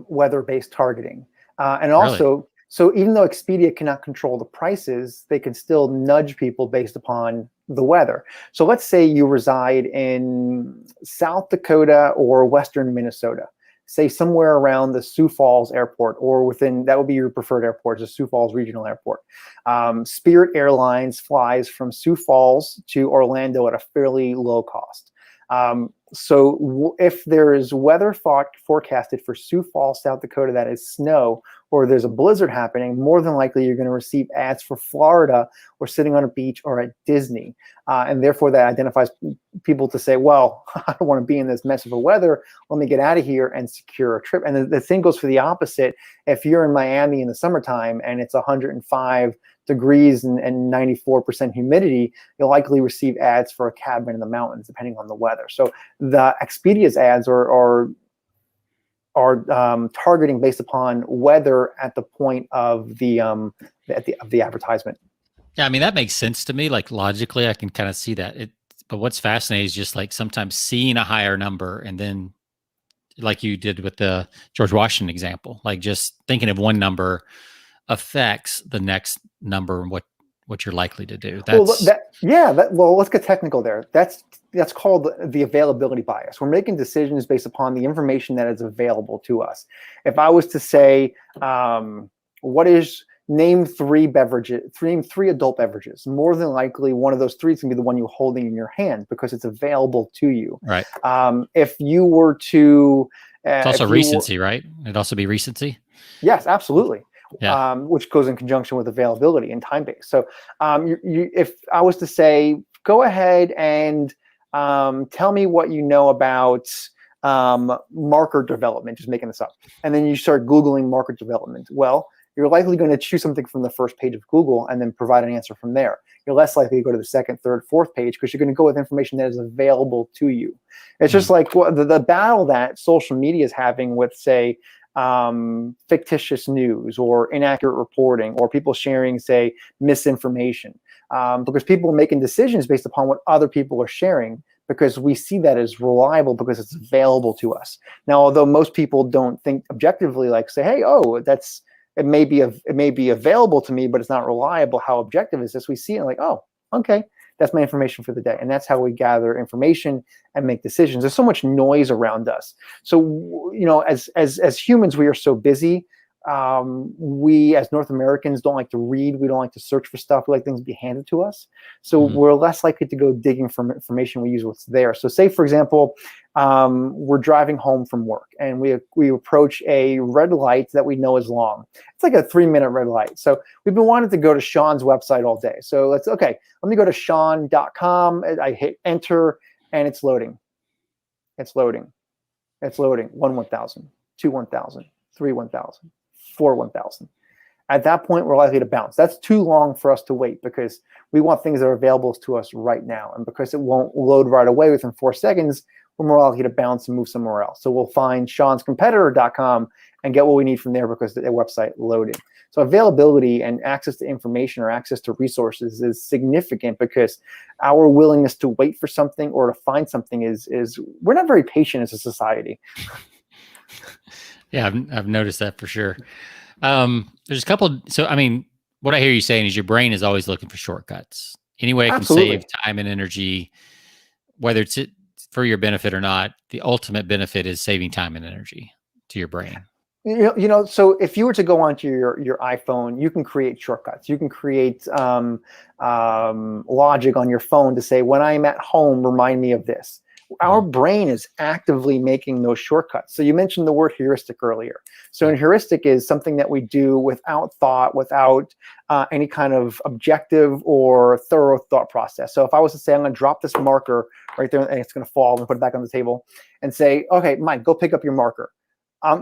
weather-based targeting. And also, really? So even though Expedia cannot control the prices, they can still nudge people based upon the weather. So let's say you reside in South Dakota or Western Minnesota, say somewhere around the Sioux Falls airport, or within, that would be your preferred airport, the Sioux Falls Regional Airport. Spirit Airlines flies from Sioux Falls to Orlando at a fairly low cost. So if there is weather forecasted for Sioux Falls, South Dakota, that is snow, or there's a blizzard happening, more than likely you're going to receive ads for Florida or sitting on a beach or at Disney. And therefore that identifies people to say, well, I don't want to be in this mess of a weather. Let me get out of here and secure a trip. And the thing goes for the opposite. If you're in Miami in the summertime and it's 105 degrees and 94% humidity, you'll likely receive ads for a cabin in the mountains, depending on the weather. So the Expedia's ads are targeting based upon weather at the point of the advertisement. Yeah, I mean, that makes sense to me. Like logically, I can kind of see that. But what's fascinating is just like sometimes seeing a higher number and then, like you did with the George Washington example, like just thinking of one number affects the next number and what you're likely to do. That's well, let's get technical there. That's called the availability bias. We're making decisions based upon the information that is available to us. If I was to say, name three adult beverages, more than likely one of those three is gonna be the one you're holding in your hand because it's available to you. Right. If you were to, it's also recency, right? It'd also be recency. Yes, absolutely. Yeah. Which goes in conjunction with availability and time-based. So if I was to say, go ahead and tell me what you know about marker development, just making this up. And then you start Googling market development. Well, you're likely going to choose something from the first page of Google and then provide an answer from there. You're less likely to go to the second, third, fourth page because you're going to go with information that is available to you. It's just like the battle that social media is having with, say, fictitious news or inaccurate reporting, or people sharing, say, misinformation, because people are making decisions based upon what other people are sharing because we see that as reliable because it's available to us. Now, although most people don't think objectively, like say, hey, it may be available to me, but it's not reliable. How objective is this? We see it like, oh, okay, that's my information for the day. And that's how we gather information and make decisions. There's so much noise around us. So, as humans, we are so busy. We as North Americans don't like to read. We don't like to search for stuff. We like things to be handed to us. So we're less likely to go digging for information. We use what's there. So say, for example, we're driving home from work and we approach a red light that we know is long. It's like a 3-minute red light. So we've been wanting to go to Sean's website all day. So let me go to Sean.com. I hit enter and it's loading. It's loading. 1,000, 2, 1,000, 3, 1,000. 4, 1,000. At that point, we're likely to bounce. That's too long for us to wait because we want things that are available to us right now. And because it won't load right away within 4 seconds, we're more likely to bounce and move somewhere else. So we'll find seanscompetitor.com and get what we need from there because the website loaded. So availability and access to information or access to resources is significant because our willingness to wait for something or to find something is we're not very patient as a society. Yeah, I've noticed that for sure. There's a couple. So, I mean, what I hear you saying is your brain is always looking for shortcuts. Any way it can save Absolutely. time and energy, whether it's for your benefit or not, the ultimate benefit is saving time and energy to your brain. So if you were to go onto your iPhone, you can create shortcuts. You can create logic on your phone to say, when I'm at home, remind me of this. Our brain is actively making those shortcuts. So you mentioned the word heuristic earlier. So a heuristic is something that we do without thought, without any kind of objective or thorough thought process. So if I was to say, I'm going to drop this marker right there and it's going to fall and put it back on the table and say, okay, Mike, go pick up your marker.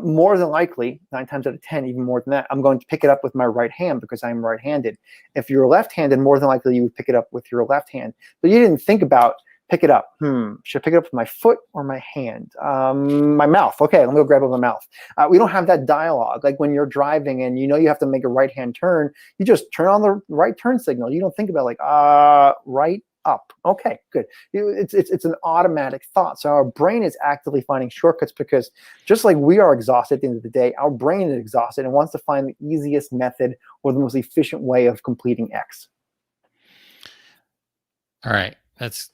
More than likely, 9 times out of 10, even more than that, I'm going to pick it up with my right hand because I'm right-handed. If you're left-handed, more than likely you would pick it up with your left hand. But you didn't think about pick it up. Should I pick it up with my foot or my hand? My mouth. Okay, let me go grab it with my mouth. We don't have that dialogue. Like when you're driving and you have to make a right-hand turn, you just turn on the right turn signal. You don't think about right, up. Okay, good. It's an automatic thought. So our brain is actively finding shortcuts because just like we are exhausted at the end of the day, our brain is exhausted and wants to find the easiest method or the most efficient way of completing X. All right. That's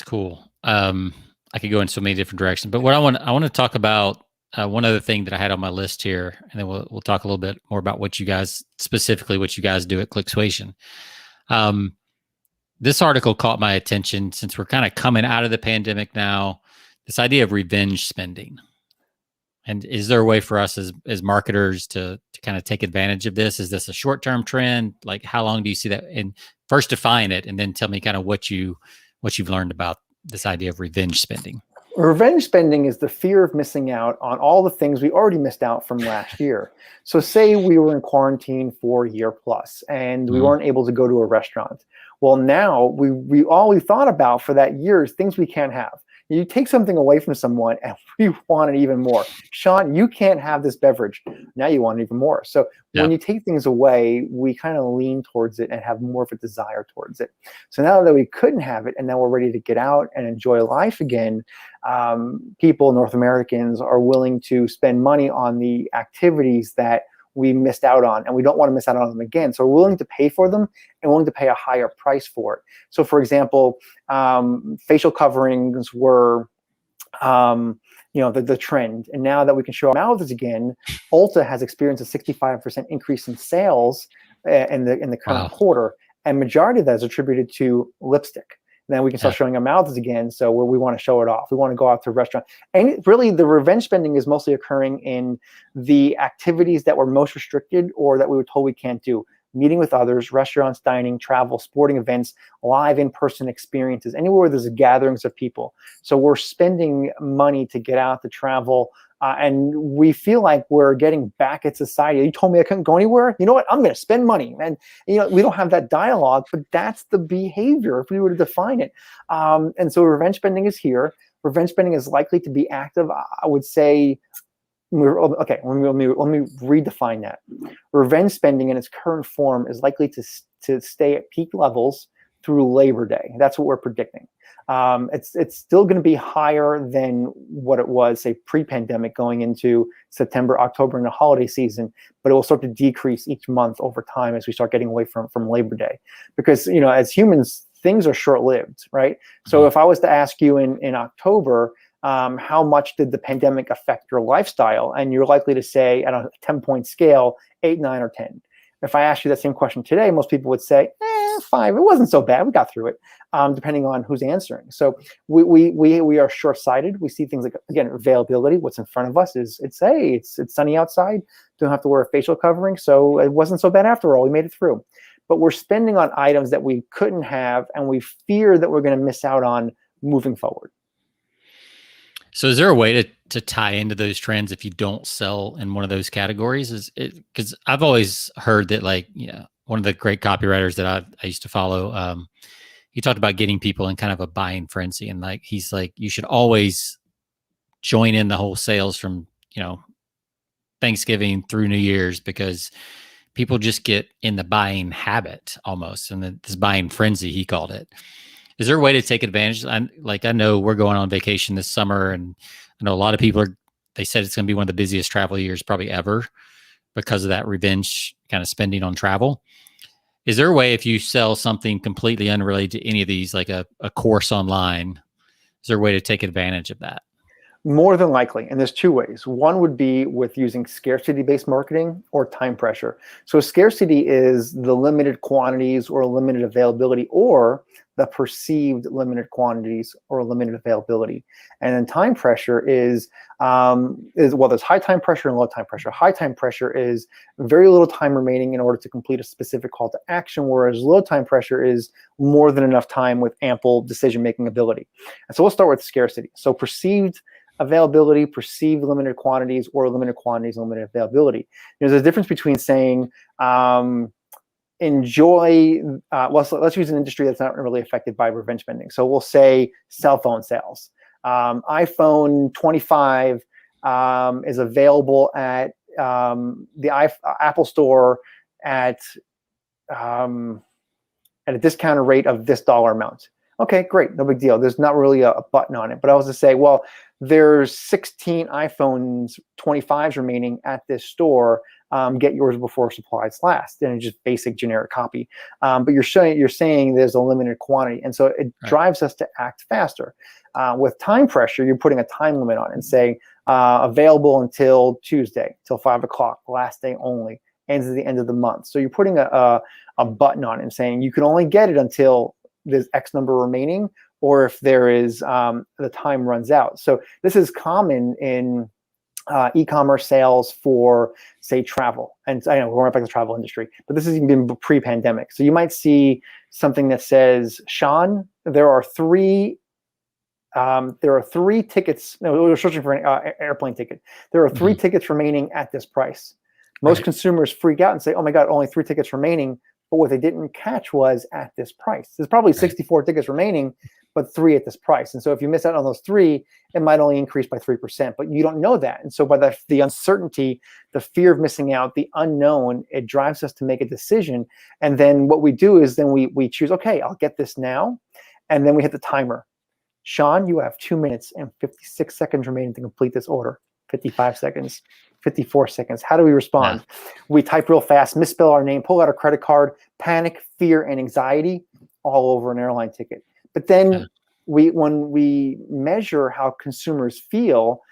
cool. I could go in so many different directions, but what I want to talk about, one other thing that I had on my list here, and then we'll talk a little bit more about what you guys do at Persuasion. This article caught my attention since we're kind of coming out of the pandemic now, this idea of revenge spending. And is there a way for us as marketers to kind of take advantage of this? Is this a short-term trend? Like, how long do you see that? And first define it, and then tell me kind of what you've learned about this idea of revenge spending. Revenge spending is the fear of missing out on all the things we already missed out from last year. So say we were in quarantine for a year plus and we weren't able to go to a restaurant. Well, now we all we thought about for that year is things we can't have. You take something away from someone and we want it even more. Sean, you can't have this beverage. Now you want it even more. So when you take things away, we kind of lean towards it and have more of a desire towards it. So now that we couldn't have it and now we're ready to get out and enjoy life again, people, North Americans, are willing to spend money on the activities that we missed out on, and we don't want to miss out on them again. So we're willing to pay for them and willing to pay a higher price for it. So for example, facial coverings were the trend. And now that we can show our mouths again, Ulta has experienced a 65% increase in sales in the current quarter. And majority of that is attributed to lipstick. Then we can start showing our mouths again. So where we want to show it off, we want to go out to a restaurant. And really the revenge spending is mostly occurring in the activities that were most restricted or that we were told we can't do. Meeting with others, restaurants, dining, travel, sporting events, live in-person experiences, anywhere where there's gatherings of people. So we're spending money to get out to travel, and we feel like we're getting back at society. You told me I couldn't go anywhere. You know what? I'm going to spend money. And we don't have that dialogue, but that's the behavior if we were to define it. And so revenge spending is here. Revenge spending is likely to be active, I would say. Okay, let me redefine that. Revenge spending in its current form is likely to stay at peak levels through Labor Day. That's what we're predicting. It's still going to be higher than what it was, say, pre-pandemic going into September, October, and the holiday season, but it will start to decrease each month over time as we start getting away from Labor Day. Because, as humans, things are short-lived, right? So if I was to ask you in October, how much did the pandemic affect your lifestyle? And you're likely to say, at a 10-point scale, 8, 9, or 10. If I asked you that same question today, most people would say, 5. It wasn't so bad. We got through it, depending on who's answering. So we are short-sighted. We see things like, again, availability. What's in front of us is it's sunny outside. Don't have to wear a facial covering. So it wasn't so bad after all. We made it through. But we're spending on items that we couldn't have, and we fear that we're going to miss out on moving forward. So is there a way to tie into those trends if you don't sell in one of those categories? Because I've always heard that, one of the great copywriters that I used to follow, he talked about getting people in kind of a buying frenzy. And he's like, you should always join in the whole sales from, Thanksgiving through New Year's, because people just get in the buying habit almost. And this buying frenzy, he called it. Is there a way to take advantage? I know we're going on vacation this summer, and I know a lot of people they said it's going to be one of the busiest travel years probably ever because of that revenge kind of spending on travel. Is there a way if you sell something completely unrelated to any of these, like a course online, is there a way to take advantage of that? More than likely, and there's two ways. One would be with using scarcity-based marketing or time pressure. So scarcity is the limited quantities or limited availability, or the perceived limited quantities or limited availability. And then time pressure is well, there's high time pressure and low time pressure. High time pressure is very little time remaining in order to complete a specific call to action, whereas low time pressure is more than enough time with ample decision-making ability. And so we'll start with scarcity. So perceived availability, perceived limited quantities, or limited quantities, limited availability. There's a difference between saying, enjoy, well, so let's use an industry that's not really affected by revenge spending. So we'll say cell phone sales. iPhone 25 is available at the Apple Store at a discounted rate of this dollar amount. Okay, great, no big deal. There's not really a button on it. But I was to say, well, there's 16 iPhones 25s remaining at this store. Get yours before supplies last. And it's just basic generic copy. But you're saying there's a limited quantity. And so it drives us to act faster. With time pressure, you're putting a time limit on it and saying available until Tuesday, till 5 o'clock, last day only, ends at the end of the month. So you're putting a button on it and saying you can only get it until there's X number remaining, or if there is the time runs out. So this is common in e-commerce sales for, say, travel. And I know we're right back to the travel industry, but this has even been pre-pandemic. So you might see something that says, Sean, there are three tickets. No, we're searching for an airplane ticket. There are three tickets remaining at this price. Most consumers freak out and say, oh my God, only 3 tickets remaining. But what they didn't catch was at this price. There's probably 64 tickets remaining, but 3 at this price. And so if you miss out on those 3, it might only increase by 3%, but you don't know that. And so by the uncertainty, the fear of missing out, the unknown, it drives us to make a decision. And then what we do is then we choose, okay, I'll get this now. And then we hit the timer. Sean, you have 2 minutes and 56 seconds remaining to complete this order. 55 seconds. 54 seconds. How do we respond? We type real fast, misspell our name, pull out our credit card, panic, fear, and anxiety all over an airline ticket. But then when we measure how consumers feel,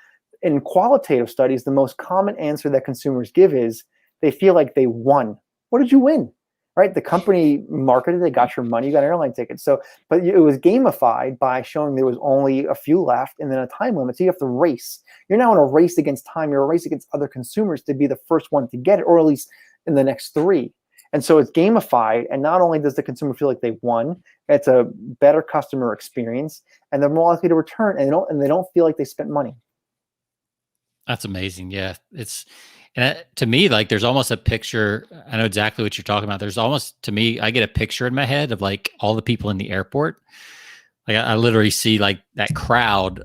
in qualitative studies, the most common answer that consumers give is they feel like they won. What did you win? Right? The company marketed, they got your money, you got an airline ticket. So, but it was gamified by showing there was only a few left and then a time limit. So you have to race. You're now in a race against time. You're a race against other consumers to be the first one to get it, or at least in the next 3. And so it's gamified. And not only does the consumer feel like they won, it's a better customer experience, and they're more likely to return, and they don't feel like they spent money. That's amazing. Yeah. And to me, like, there's almost a picture. I know exactly what you're talking about. There's almost, to me, I get a picture in my head of like all the people in the airport. Like I literally see like that crowd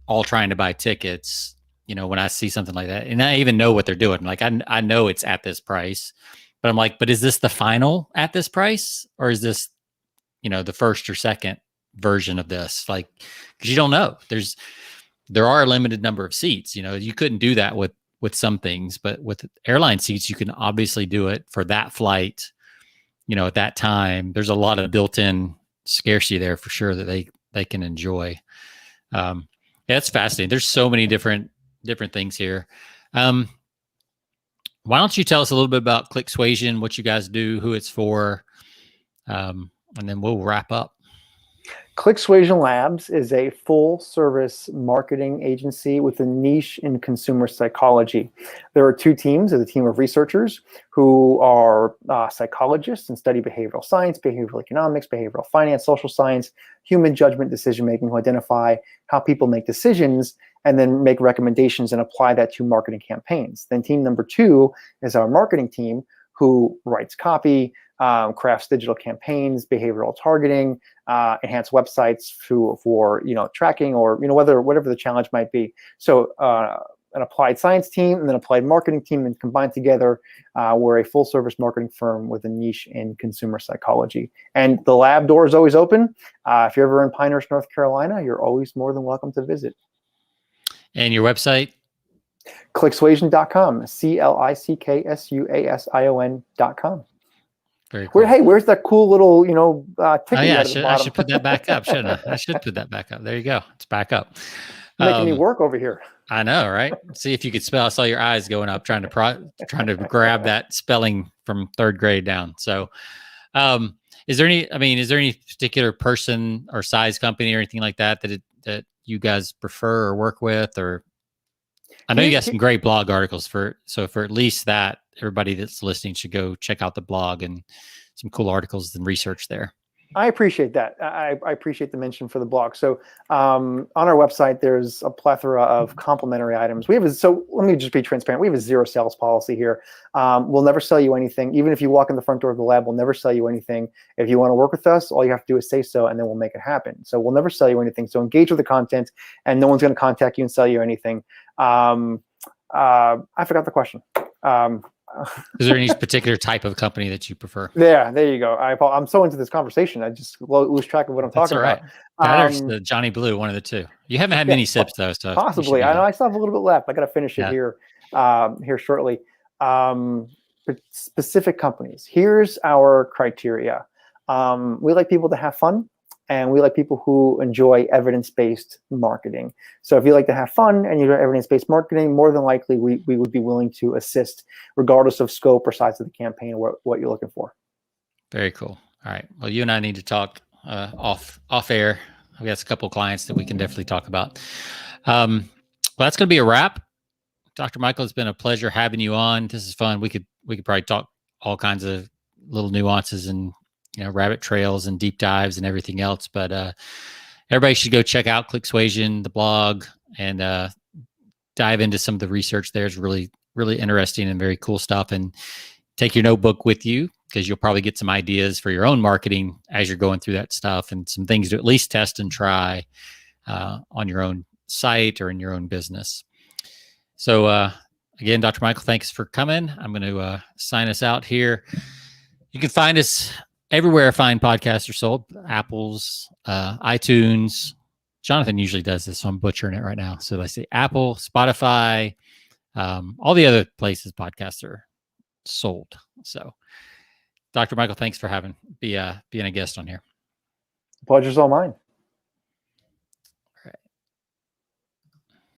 all trying to buy tickets, when I see something like that. And I even know what they're doing. Like I know it's at this price, but I'm like, but is this the final at this price? Or is this, the first or second version of this? Like, because you don't know. There are a limited number of seats. You couldn't do that with some things, but with airline seats, you can obviously do it for that flight, at that time. There's a lot of built-in scarcity there for sure that they can enjoy. Yeah, it's fascinating. There's so many different things here. Why don't you tell us a little bit about Persuasion, what you guys do, who it's for, and then we'll wrap up. Persuasion Labs is a full-service marketing agency with a niche in consumer psychology. There are 2 teams. There's a team of researchers who are psychologists and study behavioral science, behavioral economics, behavioral finance, social science, human judgment, decision-making, who identify how people make decisions and then make recommendations and apply that to marketing campaigns. Then team number 2 is our marketing team, who writes copy, crafts digital campaigns, behavioral targeting, enhance websites for tracking, or whatever the challenge might be. So an applied science team and then applied marketing team, and combined together, we're a full service marketing firm with a niche in consumer psychology. And the lab door is always open. If you're ever in Pinehurst, North Carolina, you're always more than welcome to visit. And your website? Persuasion.com, CLICKSUASION.com. Very cool. Where's that cool little, ticket yeah, at the I bottom? should put that back up, shouldn't I? I should put that back up. There you go. It's back up. Making me work over here. I know, right? See if you could spell. I saw your eyes going up, trying to grab that spelling from third grade down. So, is there any particular person or size company or anything like that that you guys prefer or work with? Or I know you got some great blog articles so for at least that, everybody that's listening should go check out the blog and some cool articles and research there. I appreciate that. I appreciate the mention for the blog. So on our website, there's a plethora of complimentary items. So let me just be transparent. We have a zero sales policy here. We'll never sell you anything. Even if you walk in the front door of the lab, we'll never sell you anything. If you want to work with us, all you have to do is say so, and then we'll make it happen. So we'll never sell you anything. So engage with the content, and no one's going to contact you and sell you anything. I forgot the question. Is there any particular type of company that you prefer? Yeah, there you go. I'm so into this conversation, I just lose track of what I'm talking about. That or the Johnny Blue, one of the two. You haven't had many sips though, so possibly. I know I still have a little bit left. I got to finish it here shortly. Specific companies. Here's our criteria. We like people to have fun, and we like people who enjoy evidence-based marketing. So if you like to have fun and you do evidence-based marketing, more than likely we would be willing to assist regardless of scope or size of the campaign or what you're looking for. Very cool. All right. Well, you and I need to talk off air. I've got a couple of clients that we can definitely talk about. Well, that's going to be a wrap. Dr. Michael, it's been a pleasure having you on. This is fun. We could probably talk all kinds of little nuances and rabbit trails and deep dives and everything else. But everybody should go check out Persuasion, the blog, and dive into some of the research there. Is really, really interesting and very cool stuff. And take your notebook with you, because you'll probably get some ideas for your own marketing as you're going through that stuff, and some things to at least test and try on your own site or in your own business. So again, Dr. Michael, thanks for coming. I'm going to sign us out here. You can find us everywhere fine podcasts are sold. Apple's, iTunes. Jonathan usually does this, so I'm butchering it right now. So I say Apple, Spotify, all the other places podcasts are sold. So Dr. Michael, thanks for being a guest on here. Pleasure's all mine.